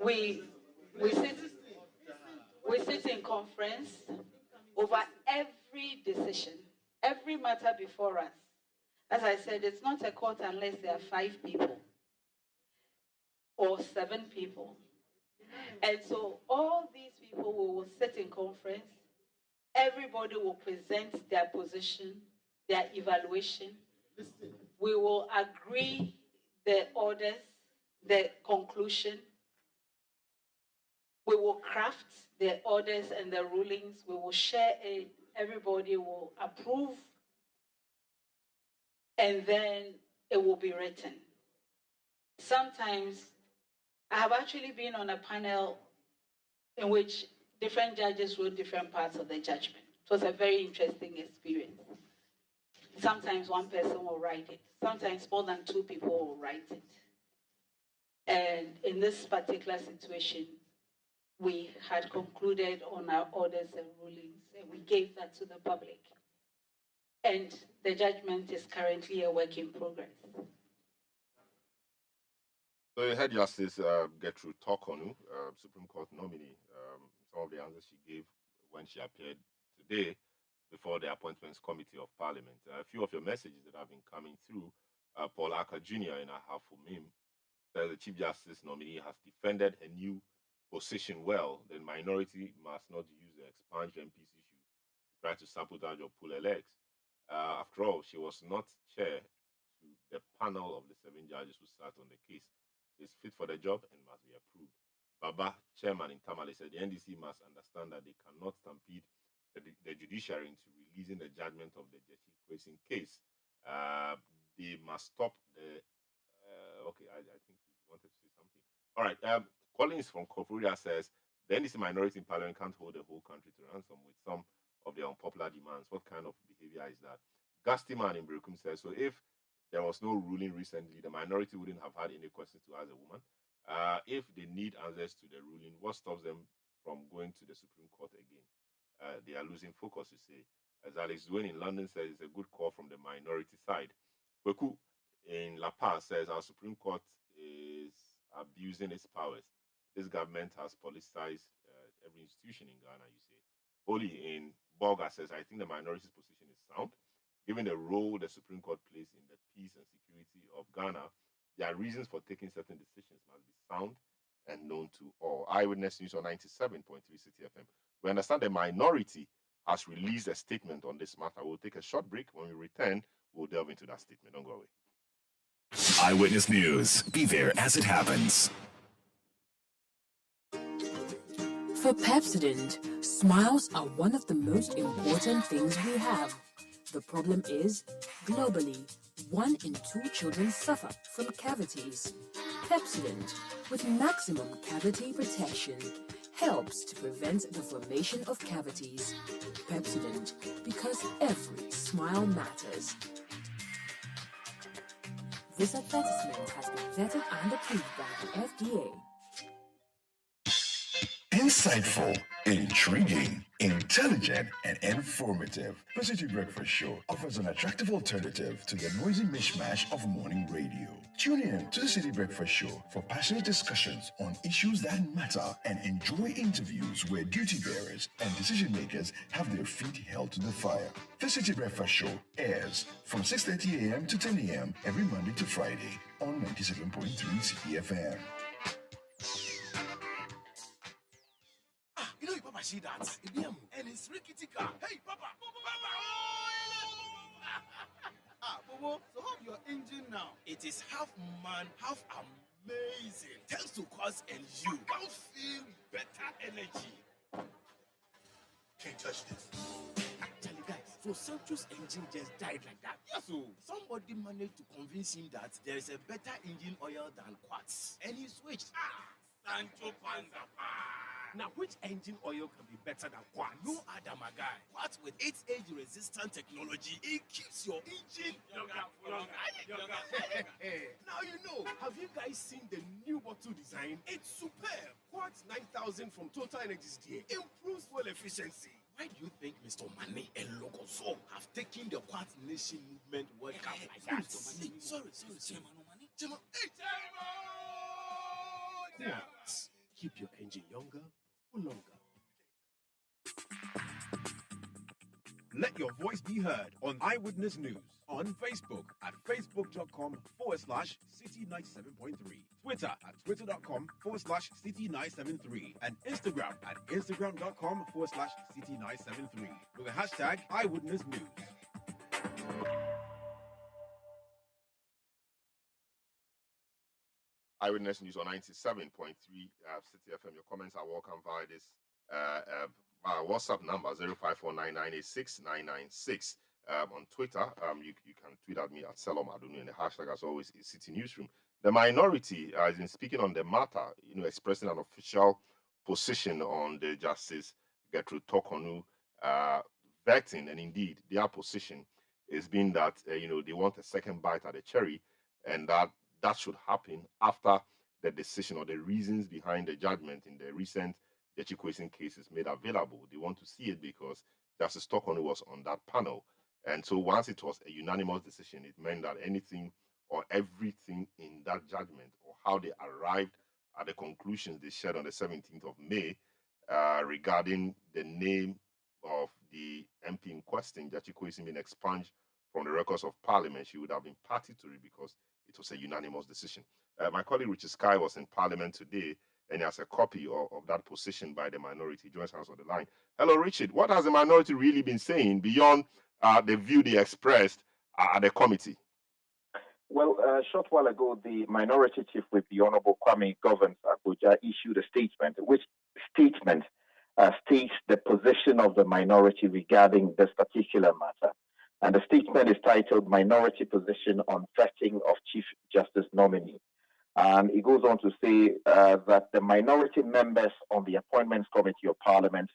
S10: We sit in conference over every decision, every matter before us. As I said, it's not a court unless there are 5 people or 7 people. And so all these people will sit in conference. Everybody will present their position, their evaluation. We will agree the orders the conclusion. We will craft the orders and the rulings. We will share it. Everybody will approve. And then it will be written. Sometimes I have actually been on a panel in which different judges wrote different parts of the judgment. It was a very interesting experience. Sometimes one person will write it. Sometimes more than two people will write it. And in this particular situation, we had concluded on our orders and rulings, and we gave that to the public. And the judgment is currently a work in progress.
S4: So you heard Justice Gertrude Tokonu, Supreme Court nominee, some of the answers she gave when she appeared today before the Appointments Committee of Parliament. A few of your messages that have been coming through, Paul Aka Jr. in Ahafumim says the Chief Justice nominee has defended a new position well. The minority must not use the expunged MP's issue to try to sabotage or pull her legs. After all, she was not chair to the panel of the 7 judges who sat on the case. She is fit for the job and must be approved. Baba, chairman in Tamale, said the NDC must understand that they cannot stampede the judiciary into releasing the judgment of the Jesse Kwesing case. They must stop the... okay, I think he wanted to say something. All right, Collins from Kofuria says, the NDC minority in parliament can't hold the whole country to ransom with some of their unpopular demands. What kind of behavior is that? Gastiman in Brekum says, so if there was no ruling recently, the minority wouldn't have had any questions to ask a woman. If they need answers to the ruling, what stops them from going to the Supreme Court again? They are losing focus, you say. As Alex Duane in London says, it's a good call from the minority side. Kweku in La Paz says, our Supreme Court is abusing its powers. This government has politicized every institution in Ghana, you say. Oli in Bolga says, I think the minority's position is sound. Given the role the Supreme Court plays in the peace and security of Ghana, their reasons for taking certain decisions must be sound and known to all. Eyewitness News on 97.3 City FM. We understand the minority has released a statement on this matter. We'll take a short break. When we return, we'll delve into that statement. Don't go away.
S3: Eyewitness News. Be there as it happens.
S13: For Pepsodent, smiles are one of the most important things we have. The problem is, globally, 1 in 2 children suffer from cavities. Pepsodent, with maximum cavity protection, helps to prevent the formation of cavities. Pepsodent, because every smile matters. This advertisement has been vetted and approved by the FDA.
S3: Insightful, intriguing, intelligent, and informative. The City Breakfast Show offers an attractive alternative to the noisy mishmash of morning radio. Tune in to the City Breakfast Show for passionate discussions on issues that matter and enjoy interviews where duty bearers and decision makers have their feet held to the fire. The City Breakfast Show airs from 6:30 a.m. to 10 a.m. every Monday to Friday on 97.3 City FM.
S14: You know, Papa, see that? And it's rickety car. Hey, Papa! Bobo, so how's your engine now? It is half man, half amazing. Thanks to cause and you can feel better energy. Can't touch this. Actually, guys, so Sancho's engine just died like that. Yes, so somebody managed to convince him that there is a better engine oil than quartz. And he switched. Sancho Panza. Now, which engine oil can be better than quartz? No other, my guy. Quartz with its age-resistant technology, it keeps your engine younger. Now you know. Have you guys seen the new bottle design? It's superb. Quartz 9000 from Total Energies DA improves fuel efficiency. Why do you think Mr. Mane and Logoso have taken the Quartz Nation movement World Cup like that? Sorry, Chairman. Quartz. Keep your engine younger for longer.
S15: Let your voice be heard on Eyewitness News on Facebook at facebook.com/City97.3, Twitter at twitter.com/City973, and Instagram at instagram.com/City973 with the hashtag Eyewitness News.
S4: Eyewitness News on 97.3 City FM. Your comments are welcome via this WhatsApp number 0549986996. On Twitter, you can tweet at me at Selom Adunu, and the hashtag, as always, is City Newsroom. The minority has been speaking on the matter, expressing an official position on the Justice Gertrude Tokonu vetting, and indeed their position has been that they want a second bite at the cherry, and that should happen after the decision or the reasons behind the judgment in the recent Judicial case is made available. They want to see it because Justice Tokonu was on that panel, and so once it was a unanimous decision, it meant that anything or everything in that judgment, or how they arrived at the conclusions they shared on the 17th of May regarding the name of the MP in question, Judicial being expunged from the records of Parliament, she would have been party to it because it was a unanimous decision. My colleague Richard Sky was in Parliament today, and he has a copy of that position by the minority. He joins us on the line. Hello, Richard. What has the minority really been saying beyond the view they expressed at the committee?
S16: Well, a short while ago, the minority chief with the Honorable Kwame Governance Abuja issued a statement, which statement states the position of the minority regarding this particular matter. And the statement is titled Minority Position on Vetting of Chief Justice Nominee. And it goes on to say that the minority members on the Appointments Committee of Parliament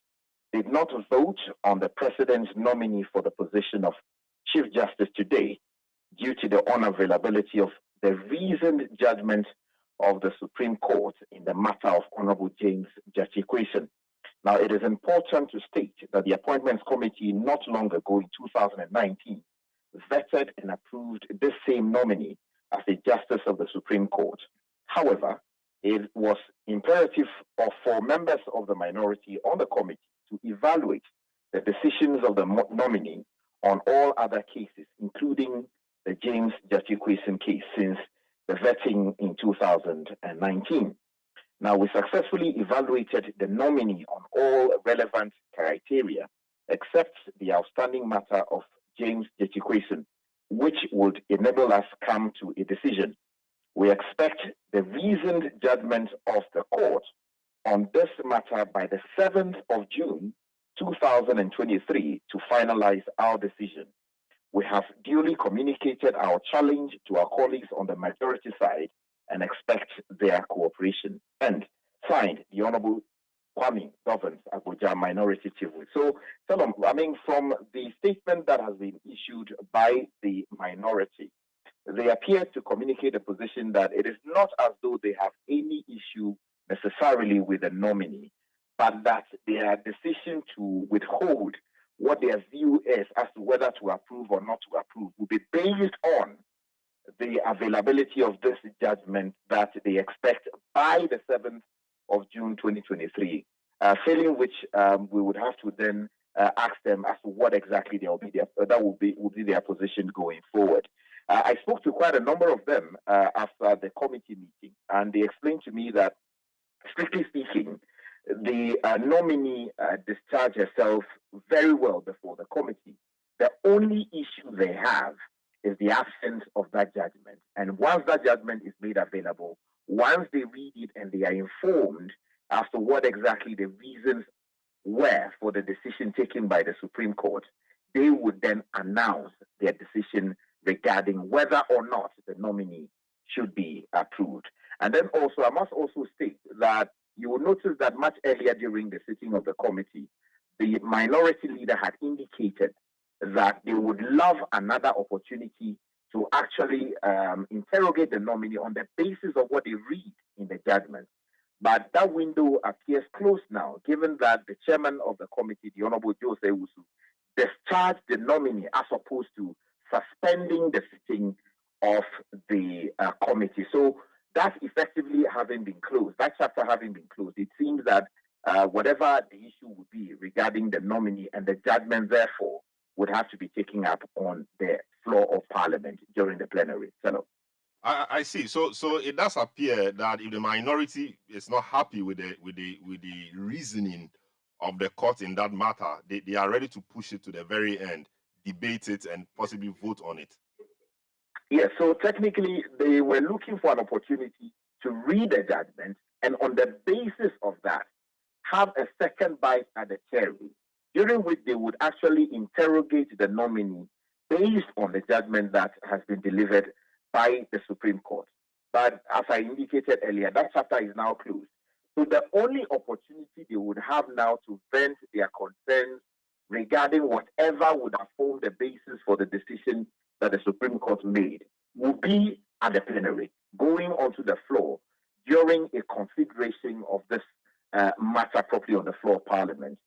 S16: did not vote on the President's nominee for the position of Chief Justice today due to the unavailability of the reasoned judgment of the Supreme Court in the matter of Honorable James Judicial. Now, it is important to state that the Appointments Committee not long ago in 2019 vetted and approved this same nominee as a Justice of the Supreme Court. However, it was imperative for members of the minority on the committee to evaluate the decisions of the nominee on all other cases, including the James Judicial case since the vetting in 2019. Now, we successfully evaluated the nominee on all relevant criteria, except the outstanding matter of James Judicial, which would enable us come to a decision. We expect the reasoned judgment of the court on this matter by the 7th of June 2023 to finalize our decision. We have duly communicated our challenge to our colleagues on the majority side and expect their cooperation. And signed, the Honorable Kwame Governance Abuja Minority Chief. So, from the statement that has been issued by the minority, they appear to communicate a position that it is not as though they have any issue necessarily with the nominee, but that their decision to withhold what their view is as to whether to approve or not to approve will be based on the availability of this judgment that they expect by the 7th of June 2023, failing which we would have to then ask them as to what exactly they will be that will be their position going forward. I spoke to quite a number of them after the committee meeting, and they explained to me that, strictly speaking, the nominee discharged herself very well before the committee. The only issue they have is the absence of that judgment. And once that judgment is made available, once they read it and they are informed as to what exactly the reasons were for the decision taken by the Supreme Court, they would then announce their decision regarding whether or not the nominee should be approved. And then also, I must also state that you will notice that much earlier during the sitting of the committee, the minority leader had indicated that they would love another opportunity to actually interrogate the nominee on the basis of what they read in the judgment. But that window appears closed now, given that the chairman of the committee, the Honorable Jose Usu, discharged the nominee as opposed to suspending the sitting of the committee. So that effectively having been closed, that chapter having been closed, it seems that whatever the issue would be regarding the nominee and the judgment, therefore, would have to be taken up on the floor of Parliament during the plenary. So,
S4: I see. So it does appear that if the minority is not happy with the reasoning of the court in that matter, they are ready to push it to the very end, debate it, and possibly vote on it.
S16: Yes. So technically, they were looking for an opportunity to read the judgment, and on the basis of that, have a second bite at the cherry, during which they would actually interrogate the nominee based on the judgment that has been delivered by the Supreme Court. But as I indicated earlier, that chapter is now closed. So the only opportunity they would have now to vent their concerns regarding whatever would have formed the basis for the decision that the Supreme Court made will be at the plenary, going onto the floor during a consideration of this matter properly on the floor of Parliament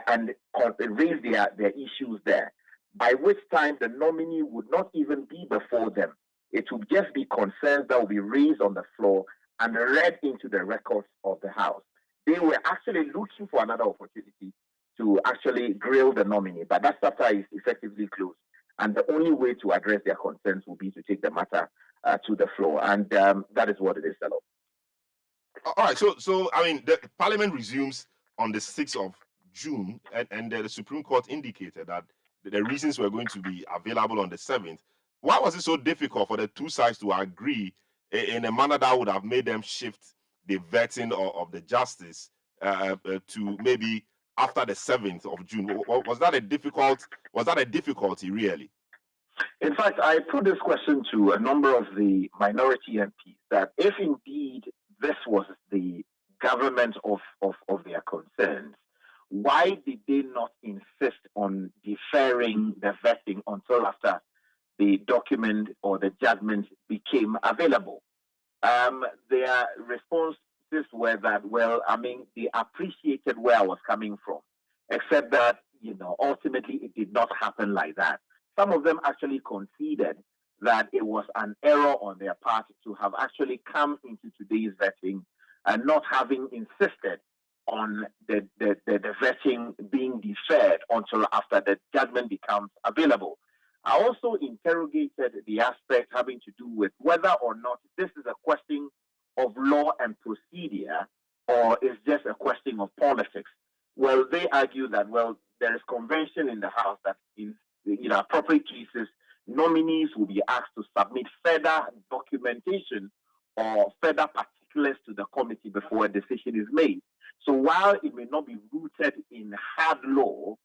S16: and raise their issues there, by which time the nominee would not even be before them. It would just be concerns that will be raised on the floor and read into the records of the House. They were actually looking for another opportunity to actually grill the nominee, but that chapter is effectively closed. And the only way to address their concerns will be to take the matter to the floor. And that is what it is, fellow.
S4: All right. So I mean, the Parliament resumes on the 6th of June, and the Supreme Court indicated that the reasons were going to be available on the 7th. Why was it so difficult for the two sides to agree in a manner that would have made them shift the vetting of the justice to maybe after the 7th of June? Was that a difficulty really?
S16: In fact, I put this question to a number of the minority MPs, that if indeed this was the government of their concerns, why did they not insist on deferring the vetting until after the document or the judgment became available? Their responses were that, well, I mean, they appreciated where I was coming from, except that, ultimately it did not happen like that. Some of them actually conceded that it was an error on their part to have actually come into today's vetting and not having insisted on the vetting being deferred until after the judgment becomes available. I also interrogated the aspect having to do with whether or not this is a question of law and procedure or is just a question of politics. Well, they argue that, well, there is convention in the House that in appropriate cases, nominees will be asked to submit further documentation or further particulars to the committee before a decision is made. So while it may not be rooted in hard law,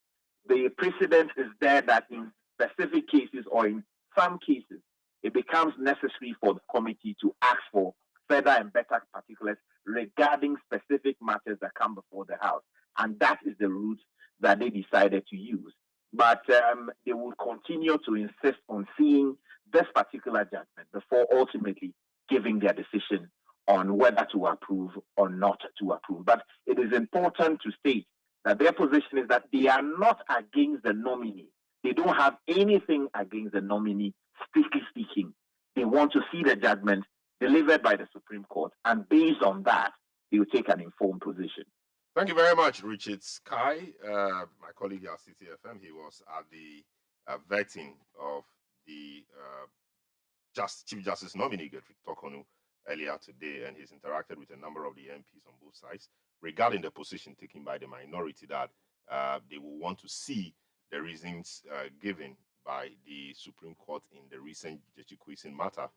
S16: the precedent is there that in specific cases or in some cases, it becomes necessary for the committee to ask for further and better particulars regarding specific matters that come before the House. And that is the route that they decided to use. But they will continue to insist on seeing this particular judgment before ultimately giving their decision on whether to approve or not to approve. But it is important to state that their position is that they are not against the nominee. They don't have anything against the nominee, strictly speaking. They want to see the judgment delivered by the Supreme Court, and based on that, they will take an informed position.
S4: Thank you very much, Richard Sky, my colleague at CTFM. He was at the vetting of the Chief Justice nominee, Gertrude Tokonu, earlier today, and he's interacted with a number of the MPs on both sides regarding the position taken by the minority that they will want to see the reasons given by the Supreme Court in the recent Judicial matter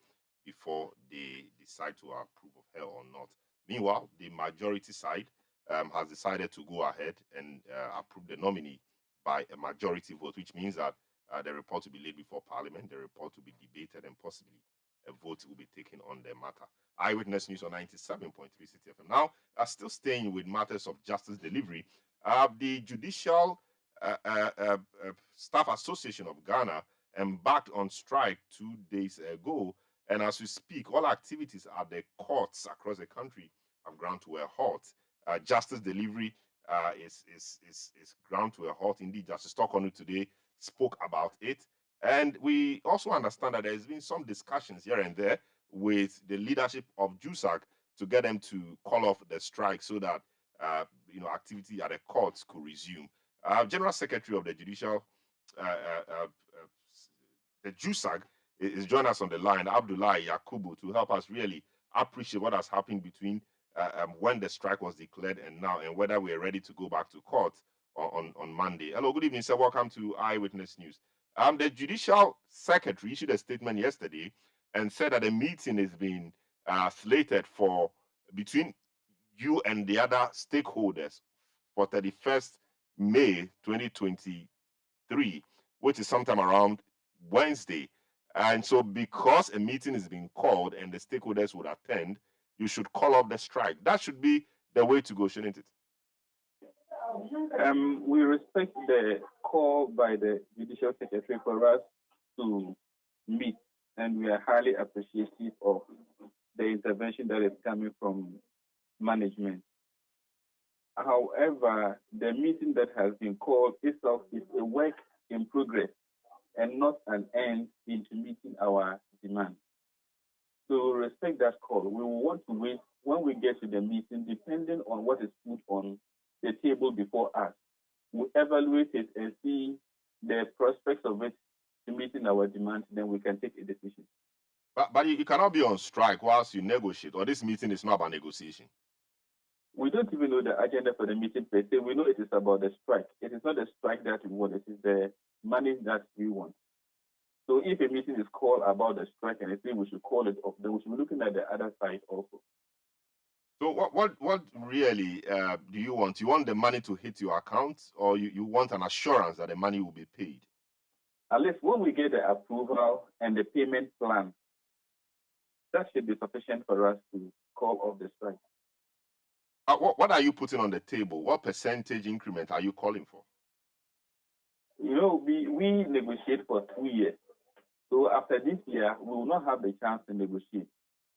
S4: before they decide to approve of her or not. Meanwhile, the majority side has decided to go ahead and approve the nominee by a majority vote, which means that the report will be laid before Parliament, the report will be debated, and possibly a vote will be taken on the matter. Eyewitness News on 97.3 CTFM. Now, still staying with matters of justice delivery, the Judicial Staff Association of Ghana embarked on strike 2 days ago, and as we speak, all activities at the courts across the country have ground to a halt. Justice delivery is ground to a halt. Indeed, Justice Tokonu today spoke about it. And we also understand that there's been some discussions here and there with the leadership of JUSAG to get them to call off the strike so that activity at the courts could resume. General Secretary of the Judicial, the JUSAG, is joining us on the line, Abdullahi Yakubu, to help us really appreciate what has happened between when the strike was declared and now, and whether we're ready to go back to court on Monday. Hello, good evening, sir. Welcome to Eyewitness News. The Judicial Secretary issued a statement yesterday and said that a meeting is being slated for between you and the other stakeholders for 31st May 2023, which is sometime around Wednesday. And so because a meeting is being called and the stakeholders would attend, you should call off the strike. That should be the way to go, shouldn't it?
S9: We respect the call by the Judicial Secretary for us to meet, and we are highly appreciative of the intervention that is coming from management. However, the meeting that has been called itself is a work in progress and not an end into meeting our demands. To respect that call, we will want to wait when we get to the meeting, depending on what is put on the table before us. We'll evaluate it and see the prospects of it to meeting our demands, then we can take a decision.
S4: But you cannot be on strike whilst you negotiate, or this meeting is not about negotiation.
S9: We don't even know the agenda for the meeting per se. We know it is about the strike. It is not the strike that we want, it is the money that we want. So if a meeting is called about the strike and I think we should call it off, then we should be looking at the other side also.
S4: So what really do you want? You want the money to hit your account, or you want an assurance that the money will be paid?
S9: At least when we get the approval and the payment plan, that should be sufficient for us to call off the strike.
S4: What are you putting on the table? What percentage increment are you calling for?
S9: You know, we negotiate for 2 years. So after this year, we will not have the chance to negotiate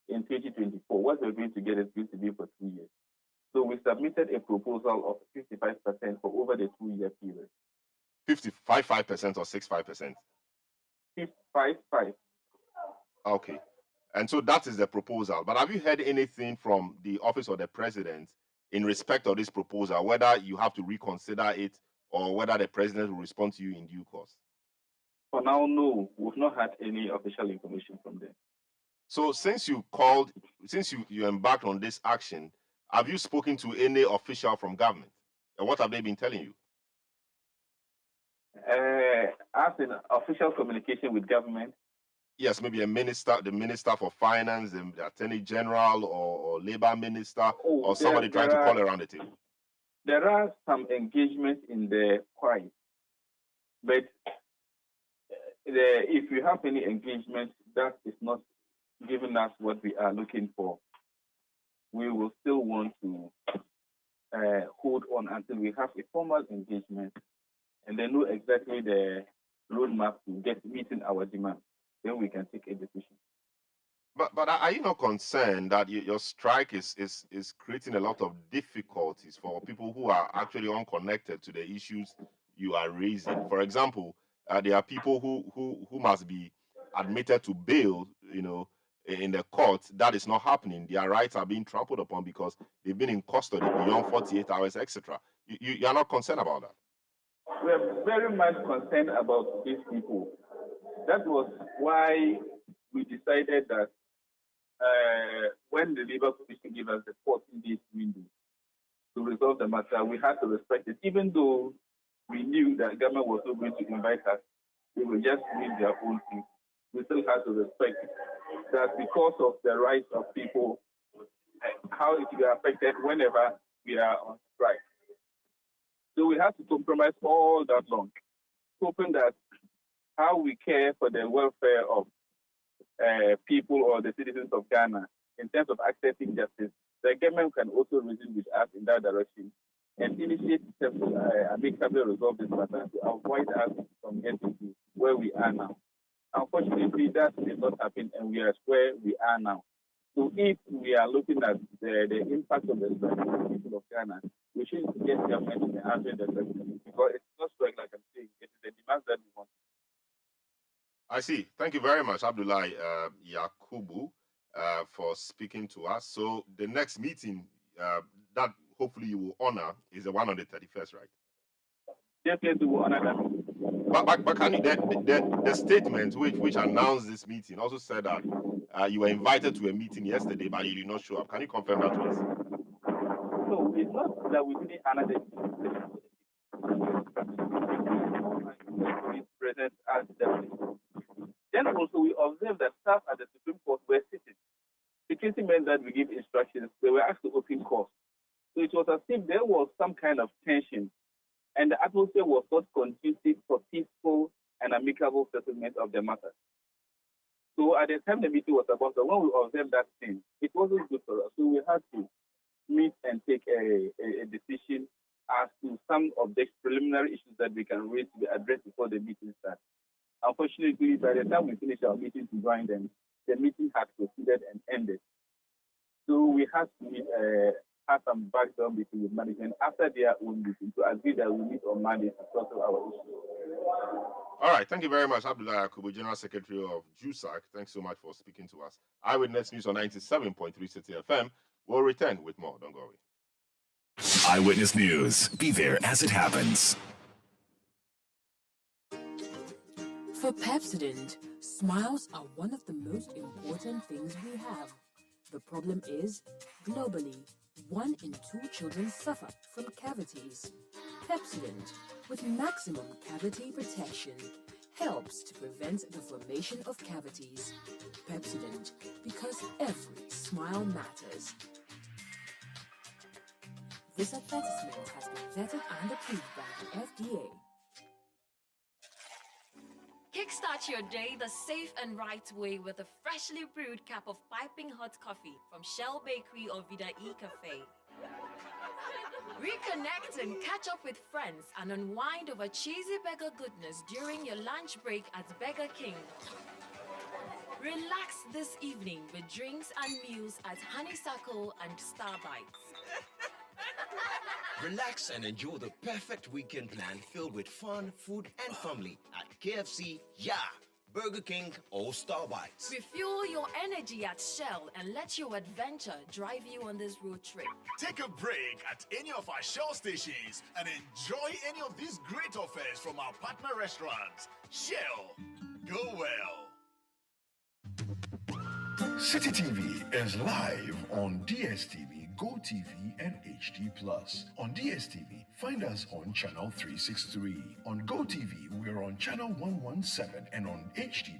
S9: in 2024. What we're going to get is going to be for 2 years. So we submitted a proposal of 55% for over the 2-year period.
S4: 55% or 65%?
S9: 55.
S4: Okay. And so that is the proposal. But have you heard anything from the office of the president in respect of this proposal, whether you have to reconsider it or whether the president will respond to you in due course?
S9: For now, no. We've not had any official information from them.
S4: So since you embarked on this action, have you spoken to any official from government? And what have they been telling you?
S9: As in official communication with government?
S4: Yes, maybe the minister for finance, the attorney general, or labor minister, or somebody trying to call around the table.
S9: There are some engagements in the quiet, but if you have any engagement that is not giving us what we are looking for, we will still want to hold on until we have a formal engagement and then know exactly the roadmap to get meeting our demand. Then we can take a decision.
S4: But are you not concerned that your strike is creating a lot of difficulties for people who are actually unconnected to the issues you are raising? For example, there are people who must be admitted to bail, in the court. That is not happening. Their rights are being trampled upon because they've been in custody beyond 48 hours, etc. You are not concerned about that?
S9: We are very much concerned about these people. That was why we decided that when the Labour Commission gave us the 14-day window to resolve the matter, we had to respect it, even though we knew that government was not going to invite us. They will just doing their own thing. We still had to respect that because of the rights of people, how it will be affected whenever we are on strike. So we had to compromise all that long, hoping that how we care for the welfare of people or the citizens of Ghana in terms of accessing justice, the government can also reason with us in that direction and initiate steps to amicably resolve this matter to avoid us from getting to where we are now. Unfortunately, that did not happen, and we are where we are now. So if we are looking at the impact of the strike on the people of Ghana, we should get government to answer the question, because it's not strike like I'm saying, it is the demands that we want.
S4: I see. Thank you very much, Abdullahi Yakubu, for speaking to us. So the next meeting that hopefully you will honor is the one on the 31st, right?
S9: Definitely will honor that.
S4: But can you, the statement which announced this meeting also said that you were invited to a meeting yesterday, but you did not show up. Can you confirm that to us?
S9: No, it's not that we didn't honor the present as the. Then also we observed that staff at the Supreme Court were sitting. The
S17: secrecy meant that we give instructions. They were asked to open course. So it was as if there was some kind of tension, and the atmosphere was not conducive for peaceful and amicable settlement of the matter. So at the time the meeting was about, when we observed that thing, it wasn't good for us. So we had to meet and take a decision as to some of the preliminary issues that we can raise to be addressed before the meeting starts. Unfortunately, by the time we finished our meeting to join them, the meeting had proceeded and ended. So we had to have some background meeting with management after their own meeting to agree that we meet on Monday to sort out our issues.
S4: All right, thank you very much, Abdullah Yakubu, General Secretary of JUSAC. Thanks so much for speaking to us. Eyewitness News on 97.3 City FM. We'll return with more. Don't go away.
S3: Eyewitness News. Be there as it happens.
S13: For Pepsodent, smiles are one of the most important things we have. The problem is, globally, 1 in 2 children suffer from cavities. Pepsodent, with maximum cavity protection, helps to prevent the formation of cavities. Pepsodent, because every smile matters. This advertisement has been vetted and approved by the FDA.
S18: Kickstart your day the safe and right way with a freshly brewed cup of piping hot coffee from Shell Bakery or Vida E Cafe. Reconnect and catch up with friends and unwind over cheesy burger goodness during your lunch break at Burger King. Relax this evening with drinks and meals at Honeysuckle and Starbites.
S19: Relax and enjoy the perfect weekend plan filled with fun, food, and family at KFC, Burger King, or Starbites.
S18: Refuel your energy at Shell and let your adventure drive you on this road trip.
S20: Take a break at any of our Shell stations and enjoy any of these great offers from our partner restaurants. Shell, go well.
S21: City TV is live on DSTV, GoTV, and HD+. On DSTV, find us on channel 363. On GoTV, we're on channel 117, and on HD+,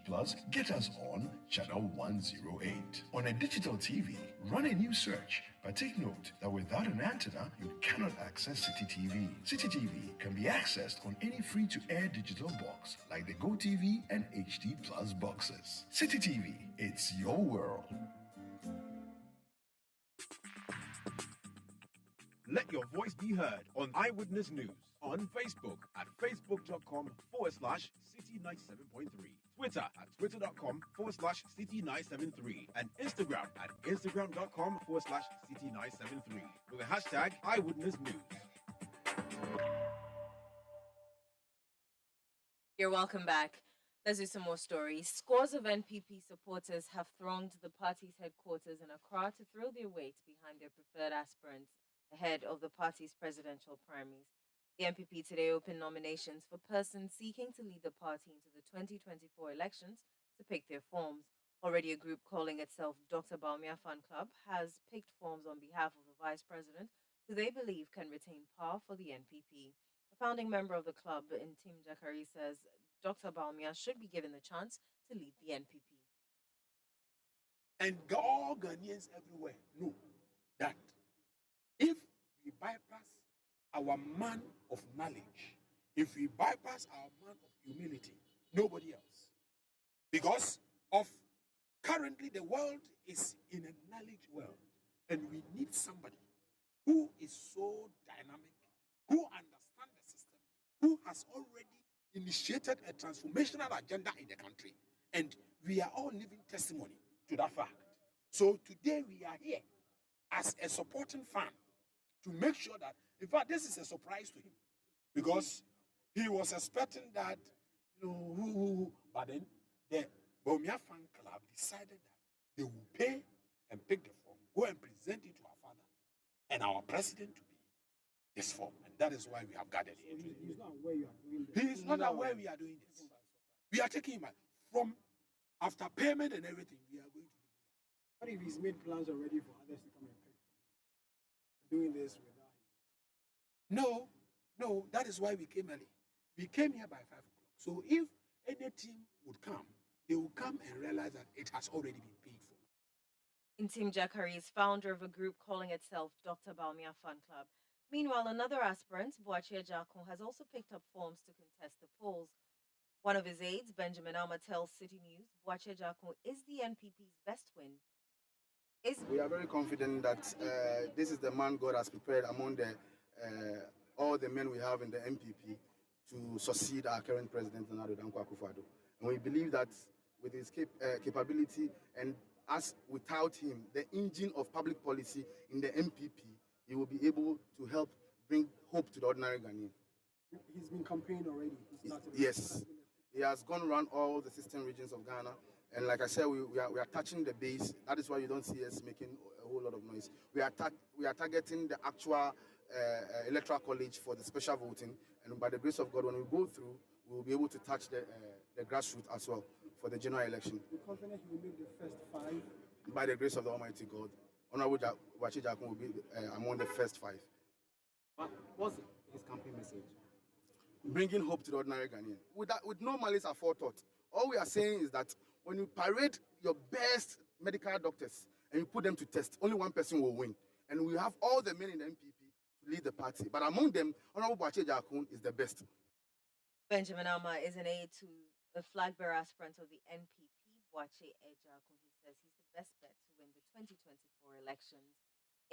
S21: get us on channel 108. On a digital TV, run a new search, but take note that without an antenna, you cannot access City TV. City TV can be accessed on any free-to-air digital box, like the GoTV and HD+ boxes. City TV, it's your world.
S15: Let your voice be heard on Eyewitness News on Facebook at facebook.com/City97.3, Twitter at twitter.com/City973, and Instagram at instagram.com/City973 with the hashtag Eyewitness News.
S22: You're welcome back. Let's do some more stories. Scores of NPP supporters have thronged the party's headquarters in Accra to throw their weight behind their preferred aspirants ahead of the party's presidential primaries. The NPP today opened nominations for persons seeking to lead the party into the 2024 elections to pick their forms. Already a group calling itself Dr. Baumia Fan Club has picked forms on behalf of the vice president, who they believe can retain power for the NPP. A founding member of the club, Intim Jakari, says Dr. Baumia should be given the chance to lead the NPP.
S14: And all Ghanaians everywhere know that if we bypass our man of knowledge, if we bypass our man of humility, nobody else. Because of currently the world is in a knowledge world, and we need somebody who is so dynamic, who understands the system, who has already initiated a transformational agenda in the country. And we are all living testimony to that fact. So today we are here as a supporting fan to make sure that, in fact, this is a surprise to him because he was expecting that, but then the Baumia Fan Club decided that they will pay and pick the form, go and present it to our father and our president to be this form. And that is why we have gathered here.
S23: He's not aware you are doing this.
S14: He is not aware we are doing this. We are taking him from after payment and everything, we are going to do.
S23: What if he's made plans already for others to come and pay for him? Doing this without him?
S14: No, that is why we came early. We came here by 5 o'clock. So if any team would come, they will come and realize that it has already been paid for.
S22: Intim Jakari is founder of a group calling itself Dr. Balmia Fan Club. Meanwhile, another aspirant, Boachie Jakun, has also picked up forms to contest the polls. One of his aides, Benjamin Alma, tells City News, Boachie Jakun is the NPP's best win.
S23: We are very confident that this is the man God has prepared among all the men we have in the MPP to succeed our current president, Nana Dankwa Akufo-Addo. And we believe that with his capability and as without him, the engine of public policy in the MPP, he will be able to help bring hope to the ordinary Ghanaian. He's been campaigning already. Yes. He has gone around all the 16 regions of Ghana. And like I said, we are touching the base. That is why you don't see us making a whole lot of noise. We are targeting the actual electoral college for the special voting. And by the grace of God, when we go through, we will be able to touch the grassroots as well for the general election. We're confident he will make the first 5. By the grace of the Almighty God, Honorable Boachie Jakun will be among the first 5.
S1: What's his campaign message?
S23: Bringing hope to the ordinary Ghanaian. With no malice aforethought. All we are saying is that when you parade your best medical doctors and you put them to test, only one person will win. And we have all the men in the MPP to lead the party. But among them, Honorable Boachie Jakun is the best.
S22: Benjamin Alma is an aide to the flag bearer aspirant of the NPP, Boachie Jakun. He says he's the best bet to win the 2024 elections.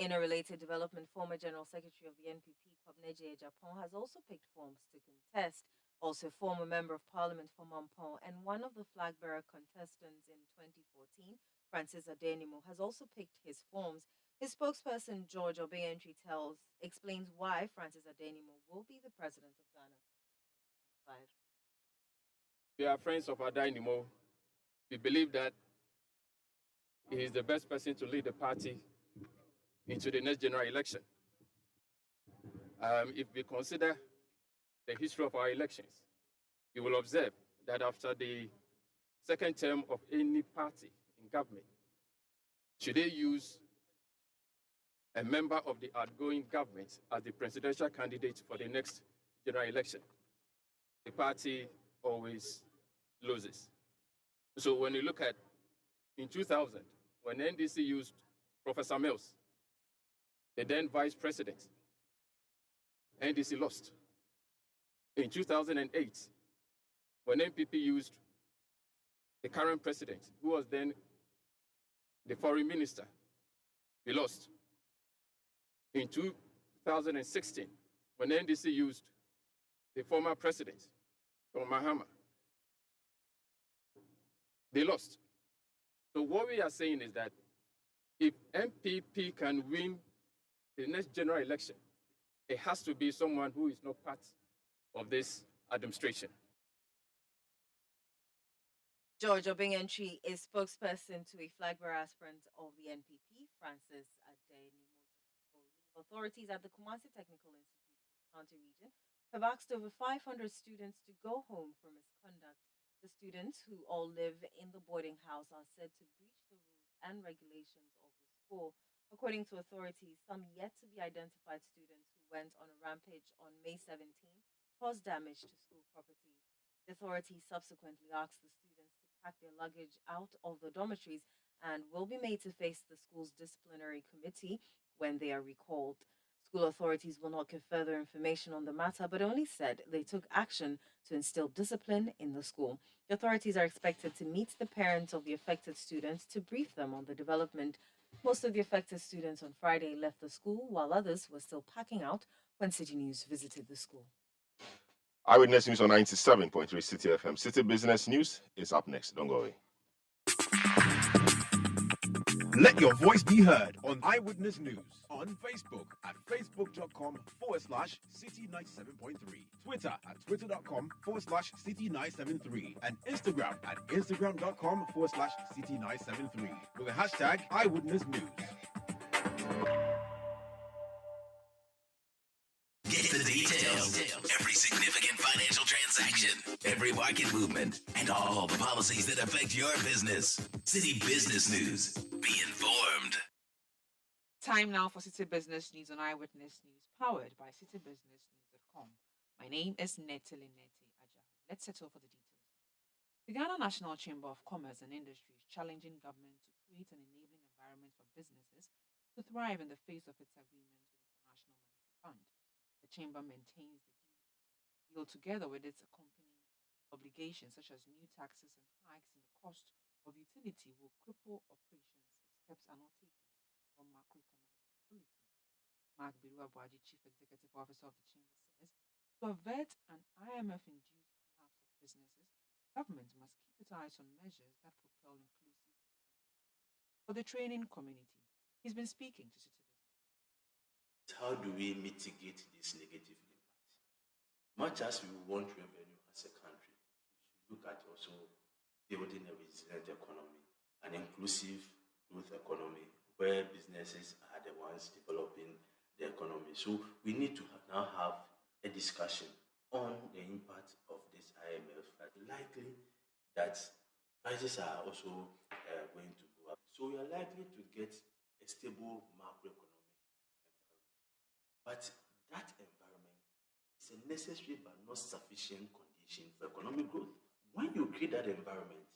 S22: In a related development, former General Secretary of the NPP, Kwabneje Japan, has also picked forms to contest. Also, former Member of Parliament for Mampong and one of the flag bearer contestants in 2014, Francis Adenimo, has also picked his forms. His spokesperson, George Obientry, explains why Francis Adenimo will be the president of Ghana.
S2: We are friends of Adenimo. We believe that he is the best person to lead the party into the next general election. If we consider the history of our elections, you will observe that after the second term of any party in government, should they use a member of the outgoing government as the presidential candidate for the next general election, the party always loses. So when you look at in 2000, when NDC used Professor Mills, the then vice president, NDC lost. In 2008, when NPP used the current president, who was then the foreign minister, we lost. In 2016, when NDC used the former president, John Mahama, they lost. So what we are saying is that if MPP can win the next general election, it has to be someone who is not part of this administration.
S22: George Obientry is spokesperson to a flag bearer aspirant of the NPP, Francis Adenimo. Authorities at the Kumasi Technical Institute, County Region, have asked over 500 students to go home for misconduct. The students, who all live in the boarding house, are said to breach the rules and regulations of the school. According to authorities, some yet to be identified students who went on a rampage on May 17 caused damage to school properties. The authorities subsequently asked the students to pack their luggage out of the dormitories and will be made to face the school's disciplinary committee when they are recalled. School authorities will not give further information on the matter, but only said they took action to instill discipline in the school. The authorities are expected to meet the parents of the affected students to brief them on the development. Most of the affected students on Friday left the school, while others were still packing out when City News visited the school.
S4: Eyewitness News on 97.3 City FM. City Business News is up next. Don't go away.
S15: Let your voice be heard on Eyewitness News on Facebook at facebook.com/City97.3, Twitter at twitter.com/City973, and Instagram at instagram.com/City973 with the hashtag Eyewitness News.
S3: Get the details. Every significant financial transaction, every market movement, and all the policies that affect your business. City Business News. Be informed.
S5: Time now for City Business News on Eyewitness News, powered by citybusinessnews.com. My name is Nettie Ajahu. Let's settle for the details. The Ghana National Chamber of Commerce and Industry is challenging government to create an enabling environment for businesses to thrive in the face of its agreements with International Monetary Fund. The Chamber maintains the deal together with its accompanying obligations such as new taxes and hikes in the cost of utility will cripple operations if steps are not taken from macroeconomic stability. Mark Biruabuaji, Chief Executive Officer of the Chamber, says to avert an IMF-induced collapse of businesses, government must keep its eyes on measures that propel inclusive for the training community. He's been speaking to City Business.
S6: How do we mitigate this negative impact? Much as we want revenue as a country, we should look at also building a resilient economy, an inclusive growth economy, where businesses are the ones developing the economy. So we need to now have a discussion on the impact of this IMF. Likely that prices are also going to go up. So we are likely to get a stable macroeconomic environment. But that environment is a necessary but not sufficient condition for economic growth. When you create that environment,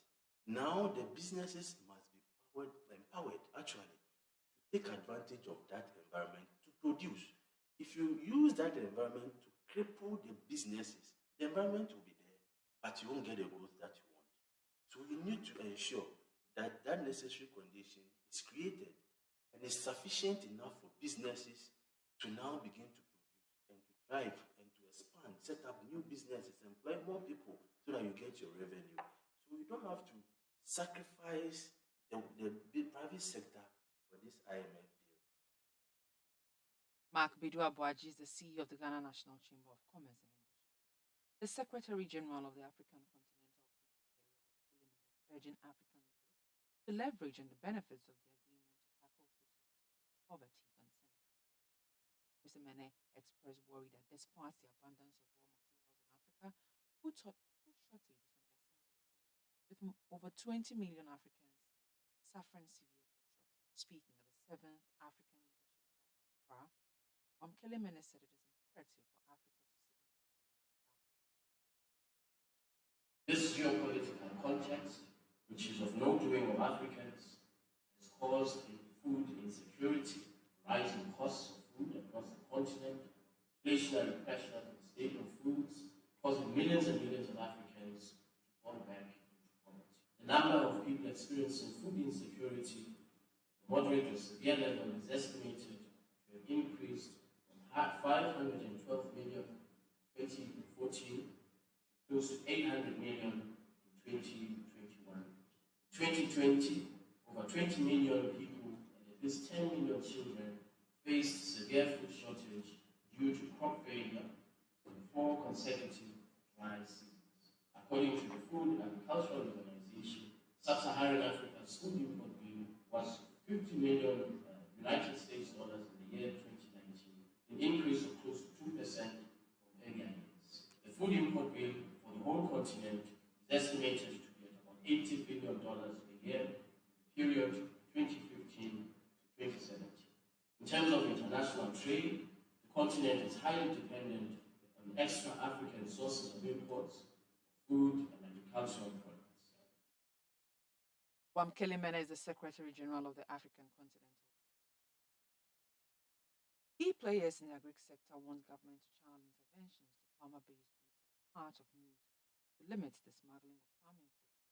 S6: now the businesses must be empowered actually to take advantage of that environment to produce. If you use that environment to cripple the businesses, the environment will be there, but you won't get the growth that you want. So you need to ensure that that necessary condition is created and is sufficient enough for businesses to now begin to produce and to thrive and to expand, set up new businesses, employ more people so that you get your revenue. So you don't have to sacrifice the private sector for this IMF deal.
S5: Mark Biruabuaji is the CEO of the Ghana National Chamber of Commerce and Industry. The Secretary General of the African Continental Free Trade Area, urging African leaders to leverage on the benefits of the agreement to tackle food poverty concerns. Mr. Mene expressed worry that despite the abundance of raw materials in Africa, food shortage is on the ascendancy, with over 20 million Africans suffering severe food shortage. Speaking at the 7th African Leadership Forum, Mkele said it is imperative for Africa to
S7: This geopolitical context, which is of no doing of Africans, has caused food insecurity, rising costs of food across the continent, inflationary pressure on the state of foods, causing millions and millions of Africans to fall back into poverty. The number of people experiencing food insecurity at a moderate or severe level is estimated to have increased from 512 million in 2014 to close to 800 million in 2021. In 2020, over 20 million people and at least 10 million children faced severe food shortage due to crop failure in 4 consecutive dry seasons. According to the Food and Agricultural Organization, Sub-Saharan Africa's food import bill was $50 million United States dollars in the year 2019, an increase of close to 2% from earlier years. The food import bill for the whole continent is estimated to be at about $80 billion per year in the period 2015 to 2017. In terms of international trade, the continent is highly dependent on extra African sources of imports of food and agricultural products.
S5: Wamkele Mene is the Secretary General of the African Continental. Key players in the agri sector want government to channel interventions to farmer-based groups as part of moves to limit the smuggling of farm inputs.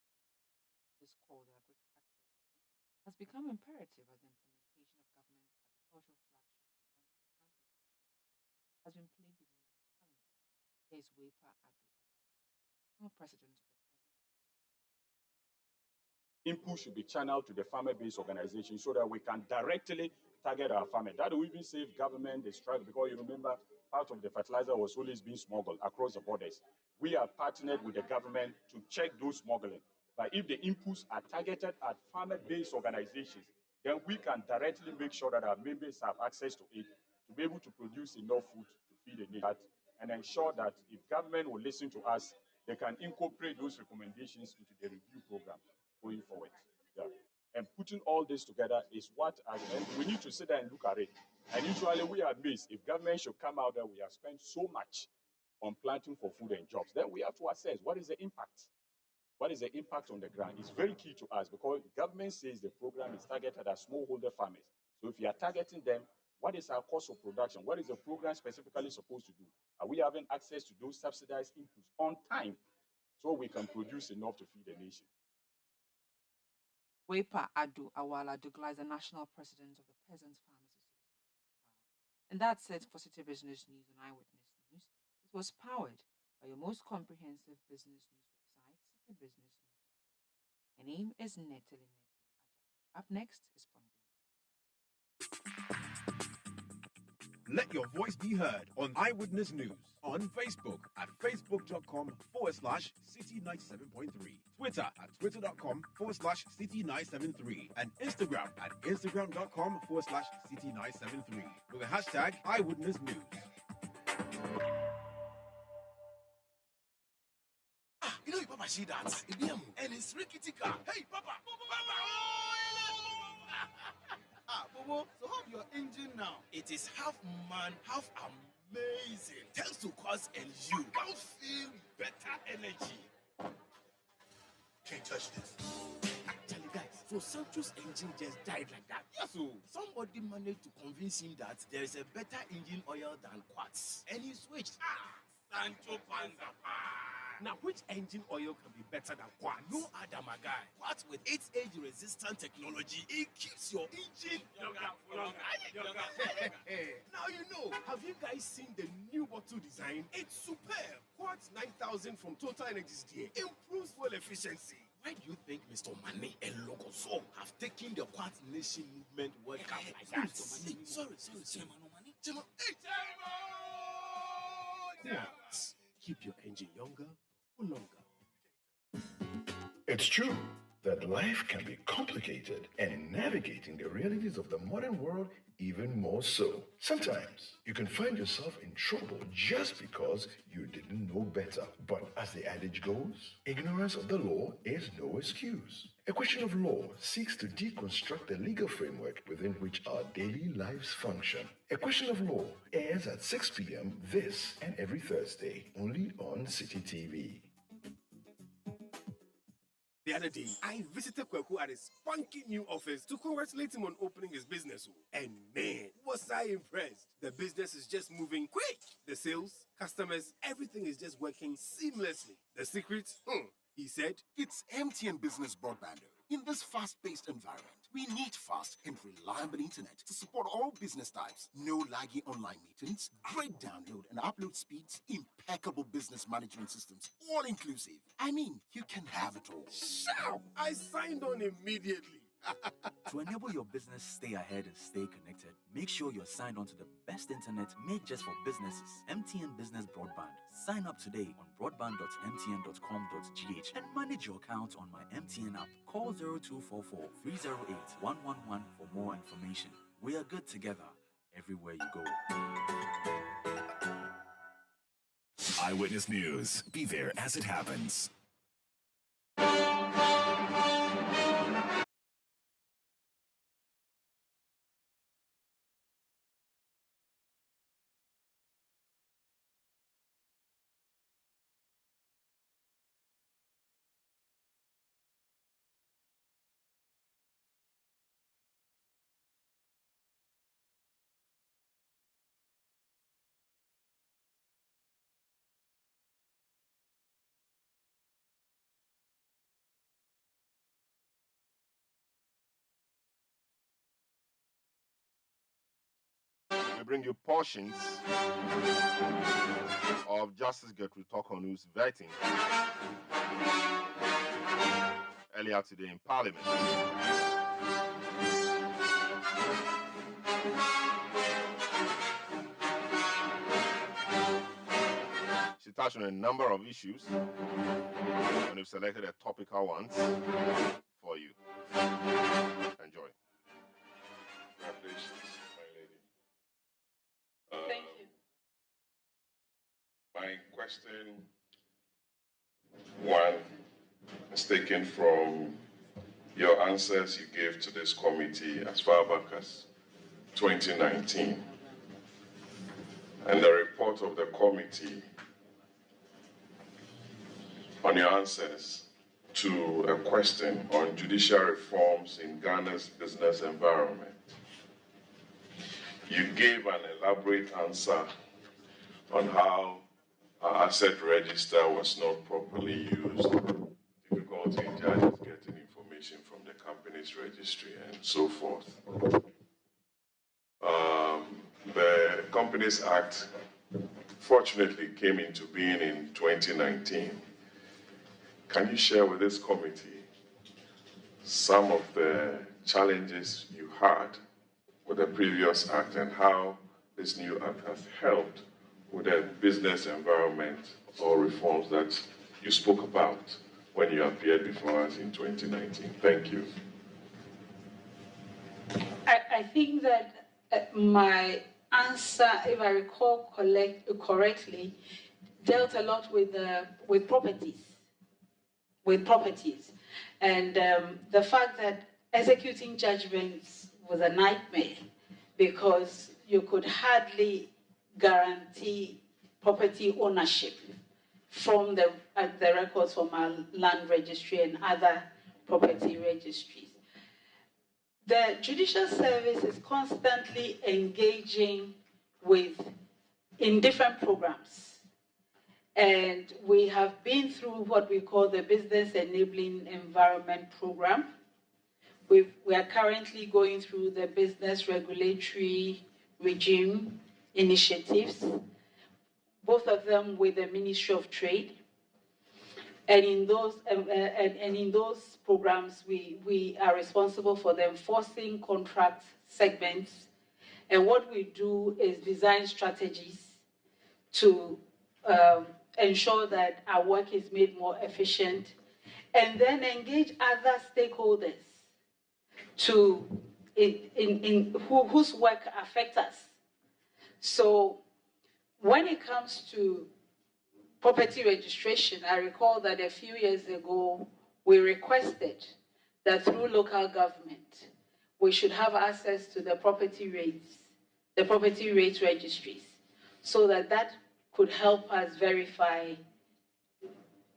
S5: This call, the Agri Actors Day, has become imperative as the implementation of government's agricultural flagship program has been plagued with numerous challenges. There is Wepa Adu, president of the
S8: Input should be channeled to the farmer-based organization so that we can directly target our farmers. That will even save government the struggle, because you remember part of the fertilizer was always being smuggled across the borders. We are partnered with the government to check those smuggling. But if the inputs are targeted at farmer-based organizations, then we can directly make sure that our members have access to it to be able to produce enough food to feed the need, and ensure that if government will listen to us, they can incorporate those recommendations into the review program going forward. Yeah. And putting all this together is what, and we need to sit there and look at it. And usually we are amazed if government should come out that we have spent so much on planting for food and jobs, then we have to assess what is the impact What is the impact on the ground? It's very key to us because government says the program is targeted at smallholder farmers. So if you are targeting them, what is our cost of production? What is the program specifically supposed to do? Are we having access to those subsidized inputs on time so we can produce enough to feed the nation?
S5: Wepa Adu Awala Dugla is the national president of the Peasant Farmers Association. And that's it for City Business News and Eyewitness News. It was powered by your most comprehensive business news website, citybusinessnews.com. My name is Natalie Ajak. Up next is Point Blank.
S15: Let your voice be heard on Eyewitness News on Facebook at facebook.com/City97.3, Twitter at twitter.com/City973, and Instagram at instagram.com/City973 with the hashtag Eyewitness News.
S14: You know your papa see that? And it's rickety car. Hey, papa! Bobo, so how your engine now? It is half man, half amazing. Thanks to cause and you can feel better energy. Can't touch this. Actually, guys, so Sancho's engine just died like that. Yes, so somebody managed to convince him that there is a better engine oil than quartz, and he switched. Sancho Panza. Now, which engine oil can be better than quartz? No other, my guy. Quartz with its age-resistant technology, it keeps your engine younger for longer. Now you know. Have you guys seen the new bottle design? It's superb. Quartz 9000 from Total Energies DA improves fuel efficiency. Why do you think Mr. Mane and Logoso have taken the Quartz Nation movement World Cup like that? Sorry. Chema. Hey, Quartz. Keep your engine younger for longer.
S21: It's true that life can be complicated, and navigating the realities of the modern world even more so. Sometimes you can find yourself in trouble just because you didn't know better. But as the adage goes, ignorance of the law is no excuse. A Question of Law seeks to deconstruct the legal framework within which our daily lives function. A Question of Law airs at 6 p.m. this and every Thursday, only on City TV.
S14: The other day, I visited Kweku at his spunky new office to congratulate him on opening his business. And man, was I impressed. The business is just moving quick. The sales, customers, everything is just working seamlessly. The secret? He said,
S10: it's MTN Business Broadband. In this fast-paced environment, we need fast and reliable internet to support all business types. No laggy online meetings, great download and upload speeds, impeccable business management systems, all inclusive. I mean, you can have it all.
S14: Shout! I signed on immediately.
S11: To enable your business stay ahead and stay connected, make sure you're signed on to the best internet made just for businesses. MTN Business Broadband. Sign up today on broadband.mtn.com.gh and manage your account on my MTN app. Call 0244 308 111 for more information. We are good together everywhere you go.
S3: Eyewitness News. Be there as it happens.
S4: We bring you portions of Justice Gertrude Tokonu's vetting earlier today in Parliament. She touched on a number of issues, and we've selected the topical ones for you. Enjoy.
S12: Congratulations, my lady.
S5: Thank you.
S12: My question one is taken from your answers you gave to this committee as far back as 2019. And the report of the committee on your answers to a question on judicial reforms in Ghana's business environment. You gave an elaborate answer on how our asset register was not properly used, difficulty in judges getting information from the company's registry, and so forth. The Companies Act fortunately came into being in 2019. Can you share with this committee some of the challenges you had with the previous act and how this new act has helped with the business environment or reforms that you spoke about when you appeared before us in 2019? Thank you.
S9: I think that my answer, if I recall correctly, dealt a lot with properties. And the fact that executing judgments was a nightmare because you could hardly guarantee property ownership from the records from our land registry and other property registries. The Judicial Service is constantly engaging in different programs. And we have been through what we call the Business Enabling Environment Program. We are currently going through the Business Regulatory Regime initiatives, both of them with the Ministry of Trade. And in those programs, we are responsible for the enforcing contract segments. And what we do is design strategies to ensure that our work is made more efficient, and then engage other stakeholders whose work affects us. So when it comes to property registration, I recall that a few years ago, we requested that through local government, we should have access to the property rate registries, so that could help us verify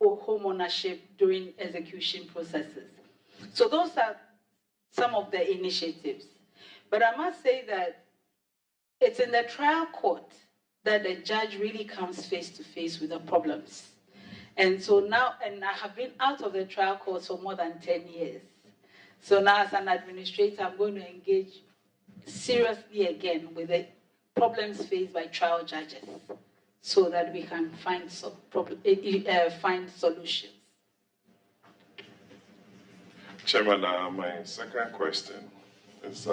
S9: home ownership during execution processes. So those are some of the initiatives. But I must say that it's in the trial court that the judge really comes face to face with the problems. And so now, and I have been out of the trial court for more than 10 years. So now as an administrator, I'm going to engage seriously again with the problems faced by trial judges so that we can find solutions.
S12: Chairman, my second question is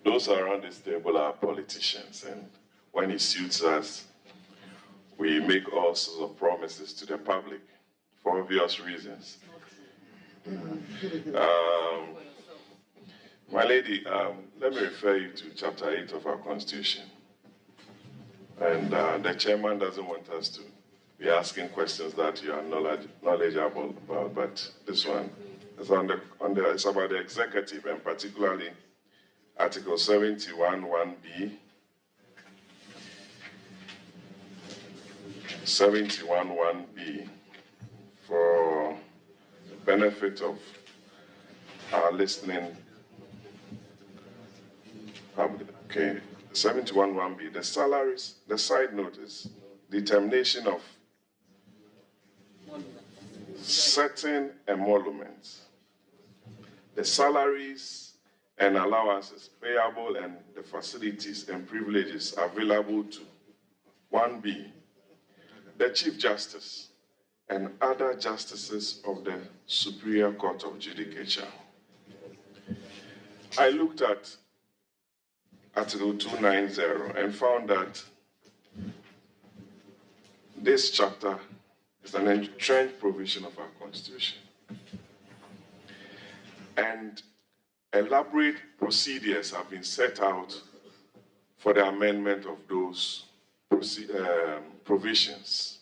S12: those around this table are politicians, and when it suits us, we make all sorts of promises to the public for obvious reasons. My lady, let me refer you to Chapter 8 of our Constitution. And the chairman doesn't want us to be asking questions that you are knowledgeable about, but this one is it's about the executive, and particularly Article 71(1)(b), 71(1)(b), for the benefit of our listening public. Okay, 71(1)(b), the salaries, the side notice, determination of certain emoluments, the salaries and allowances payable, and the facilities and privileges available to 1B, the Chief Justice and other justices of the Superior Court of Judicature. I looked at Article 290 and found that this chapter is an entrenched provision of our Constitution. And elaborate procedures have been set out for the amendment of those provisions.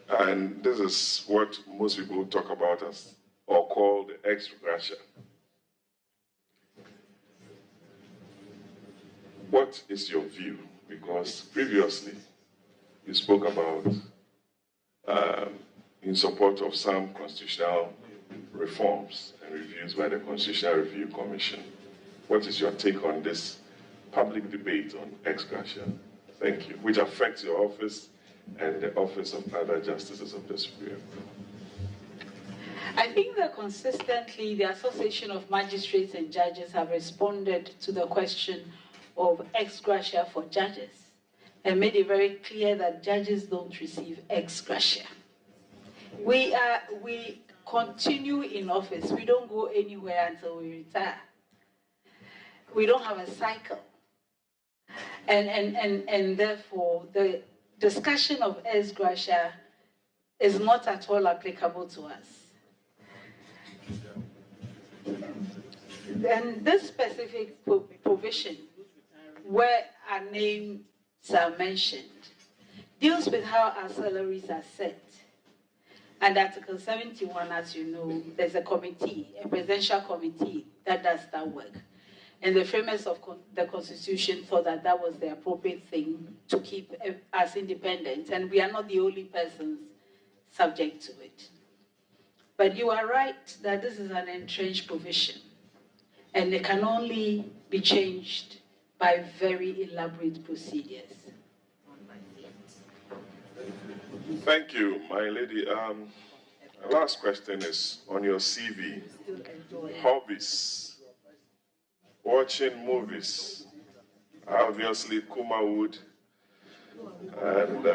S12: And this is what most people talk about as, or call, the ex gratia. What is your view? Because previously you spoke about in support of some constitutional reforms and reviews by the Constitutional Review Commission. What is your take on this public debate on ex gratia? Thank you. Which affects your office and the office of other justices of the Supreme Court.
S9: I think that consistently the Association of Magistrates and Judges have responded to the question of ex gratia for judges and made it very clear that judges don't receive ex gratia. We continue in office. We don't go anywhere until we retire. We don't have a cycle. And therefore, the discussion of ex gratia is not at all applicable to us. And this specific provision, where our names are mentioned, deals with how our salaries are set. And Article 71, as you know, there's a committee, a presidential committee that does that work. And the framers of the Constitution thought that that was the appropriate thing to keep us independent. And we are not the only persons subject to it. But you are right that this is an entrenched provision. And it can only be changed by very elaborate procedures.
S12: Thank you, my lady. Last question is on your CV. Hobbies. Watching movies. Obviously, Kumawood. And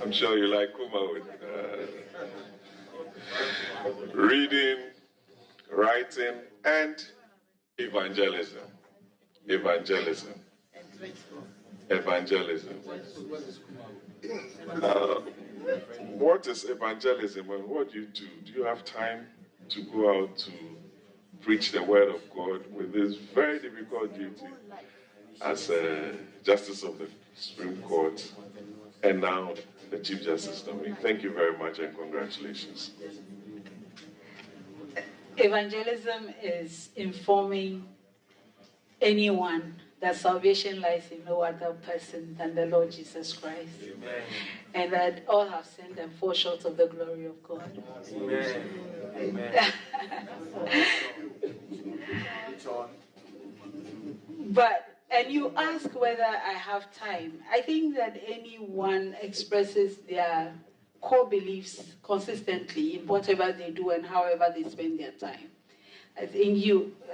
S12: I'm sure you like Kumawood. Reading, writing, and evangelism. Evangelism. What is evangelism and what do you do? Do you have time to go out to preach the word of God with this very difficult duty as a Justice of the Supreme Court and now the Chief Justice nominee? Thank you very much and congratulations.
S9: Evangelism is informing anyone that salvation lies in no other person than the Lord Jesus Christ. Amen. And that all have sinned and fall short of the glory of God. Amen. Amen. And you ask whether I have time. I think that anyone expresses their core beliefs consistently in whatever they do and however they spend their time. I think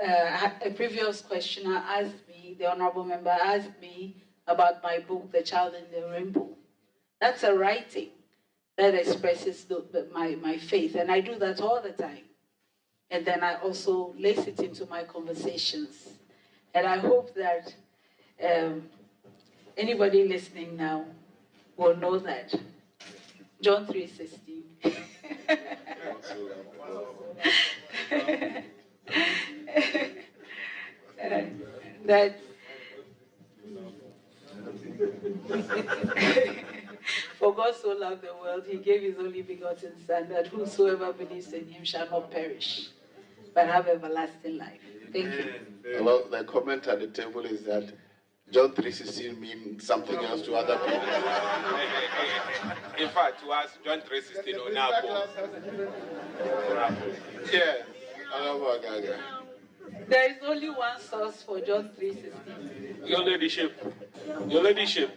S9: a previous questioner asked me, the honorable member asked me about my book, The Child in the Rainbow. That's a writing that expresses my faith, and I do that all the time. And then I also lace it into my conversations. And I hope that anybody listening now will know that. John 3:16. That for God so loved the world, he gave his only begotten Son, that whosoever believes in him shall not perish, but have everlasting life. Thank you.
S13: Well, the comment at the table is that John 3:16 means something else to other people.
S16: In fact, to us, John 3:16 on Apple.
S13: Yeah.
S9: There is only one source for John 3:16.
S7: Your Ladyship,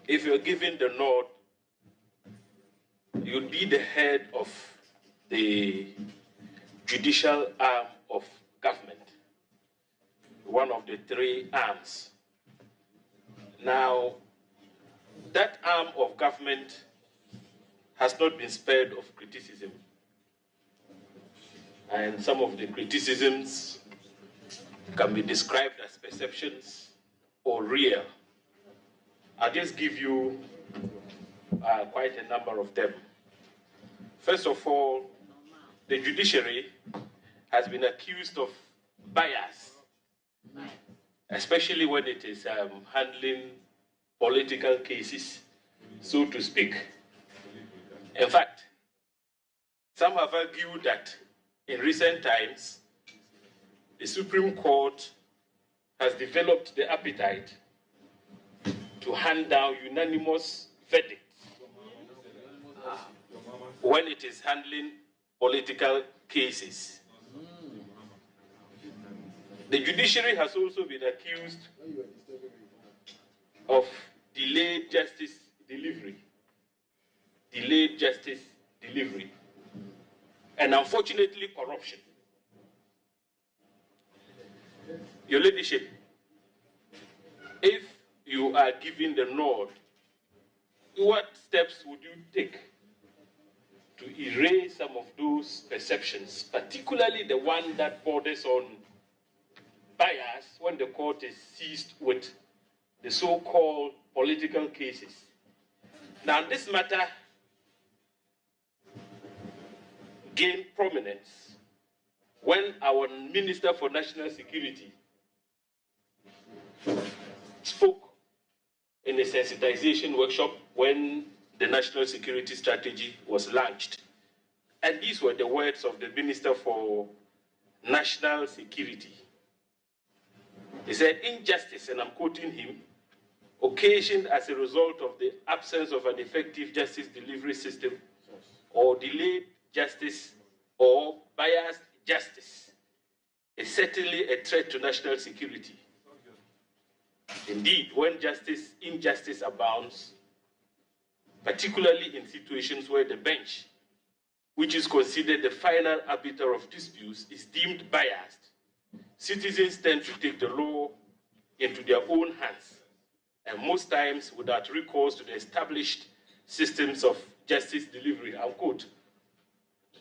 S7: if you're given the nod, you'll be the head of the judicial arm of government, one of the three arms. Now, that arm of government has not been spared of criticism. And some of the criticisms can be described as perceptions or real. I'll just give you quite a number of them. First of all, the judiciary has been accused of bias, especially when it is handling political cases, so to speak. In fact, some have argued that in recent times, the Supreme Court has developed the appetite to hand down unanimous verdicts
S6: when it is handling political cases. The judiciary has also been accused of delayed justice delivery. Delayed justice delivery. And unfortunately, corruption. Your Ladyship, if you are given the nod, what steps would you take to erase some of those perceptions, particularly the one that borders on bias when the court is seized with the so-called political cases? Now, this matter gained prominence when our Minister for National Security spoke in a sensitization workshop when the National Security Strategy was launched. And these were the words of the Minister for National Security. He said, injustice, and I'm quoting him, occasioned as a result of the absence of an effective justice delivery system or delayed justice or biased justice is certainly a threat to national security. Indeed, when injustice abounds, particularly in situations where the bench, which is considered the final arbiter of disputes, is deemed biased, citizens tend to take the law into their own hands, and most times without recourse to the established systems of justice delivery. Unquote.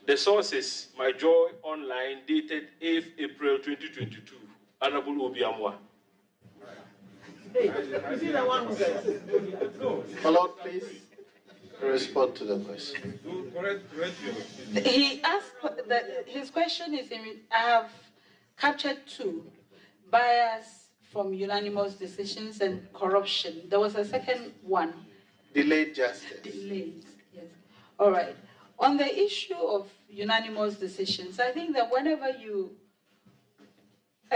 S6: The source is My Joy Online, dated 8th April 2022. Honorable Obiamwa.
S1: Hey, you see that one who says?
S13: Follow, please. Respond to the question.
S9: He asked that his question is I have captured two: bias from unanimous decisions and corruption. There was a second one.
S13: Delayed justice.
S9: Delayed, yes. All right. On the issue of unanimous decisions, I think that whenever you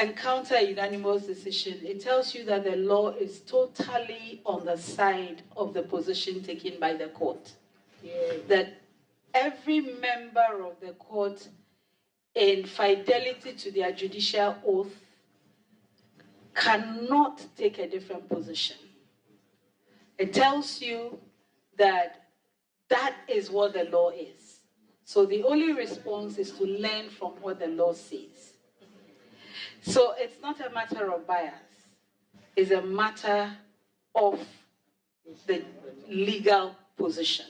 S9: encounter a unanimous decision, it tells you that the law is totally on the side of the position taken by the court. Yeah. That every member of the court, in fidelity to their judicial oath, cannot take a different position. It tells you that that is what the law is. So the only response is to learn from what the law says. So it's not a matter of bias. It's a matter of the legal position.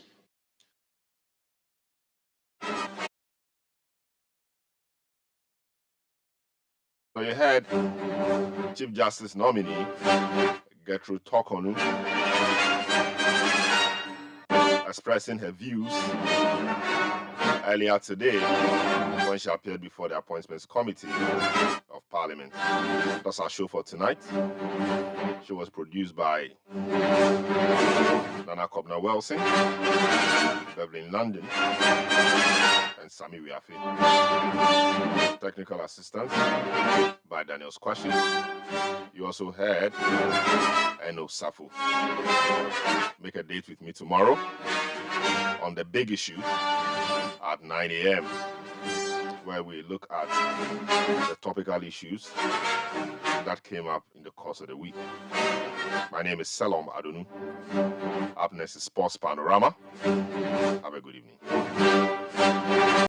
S4: So you had Chief Justice nominee Gertrude Tokonu expressing her views earlier today when she appeared before the Appointments Committee of Parliament. That's our show for tonight. The show was produced by Nana Kobna Wilson, Beverly London, and Sami Wiafe. Technical assistance by Daniel Squashi. You also heard Eno Safo. Make a date with me tomorrow on The Big Issue at 9 a.m. where we look at the topical issues that came up in the course of the week. My name is Selom Adonu. Up next is Sports Panorama. Have a good evening.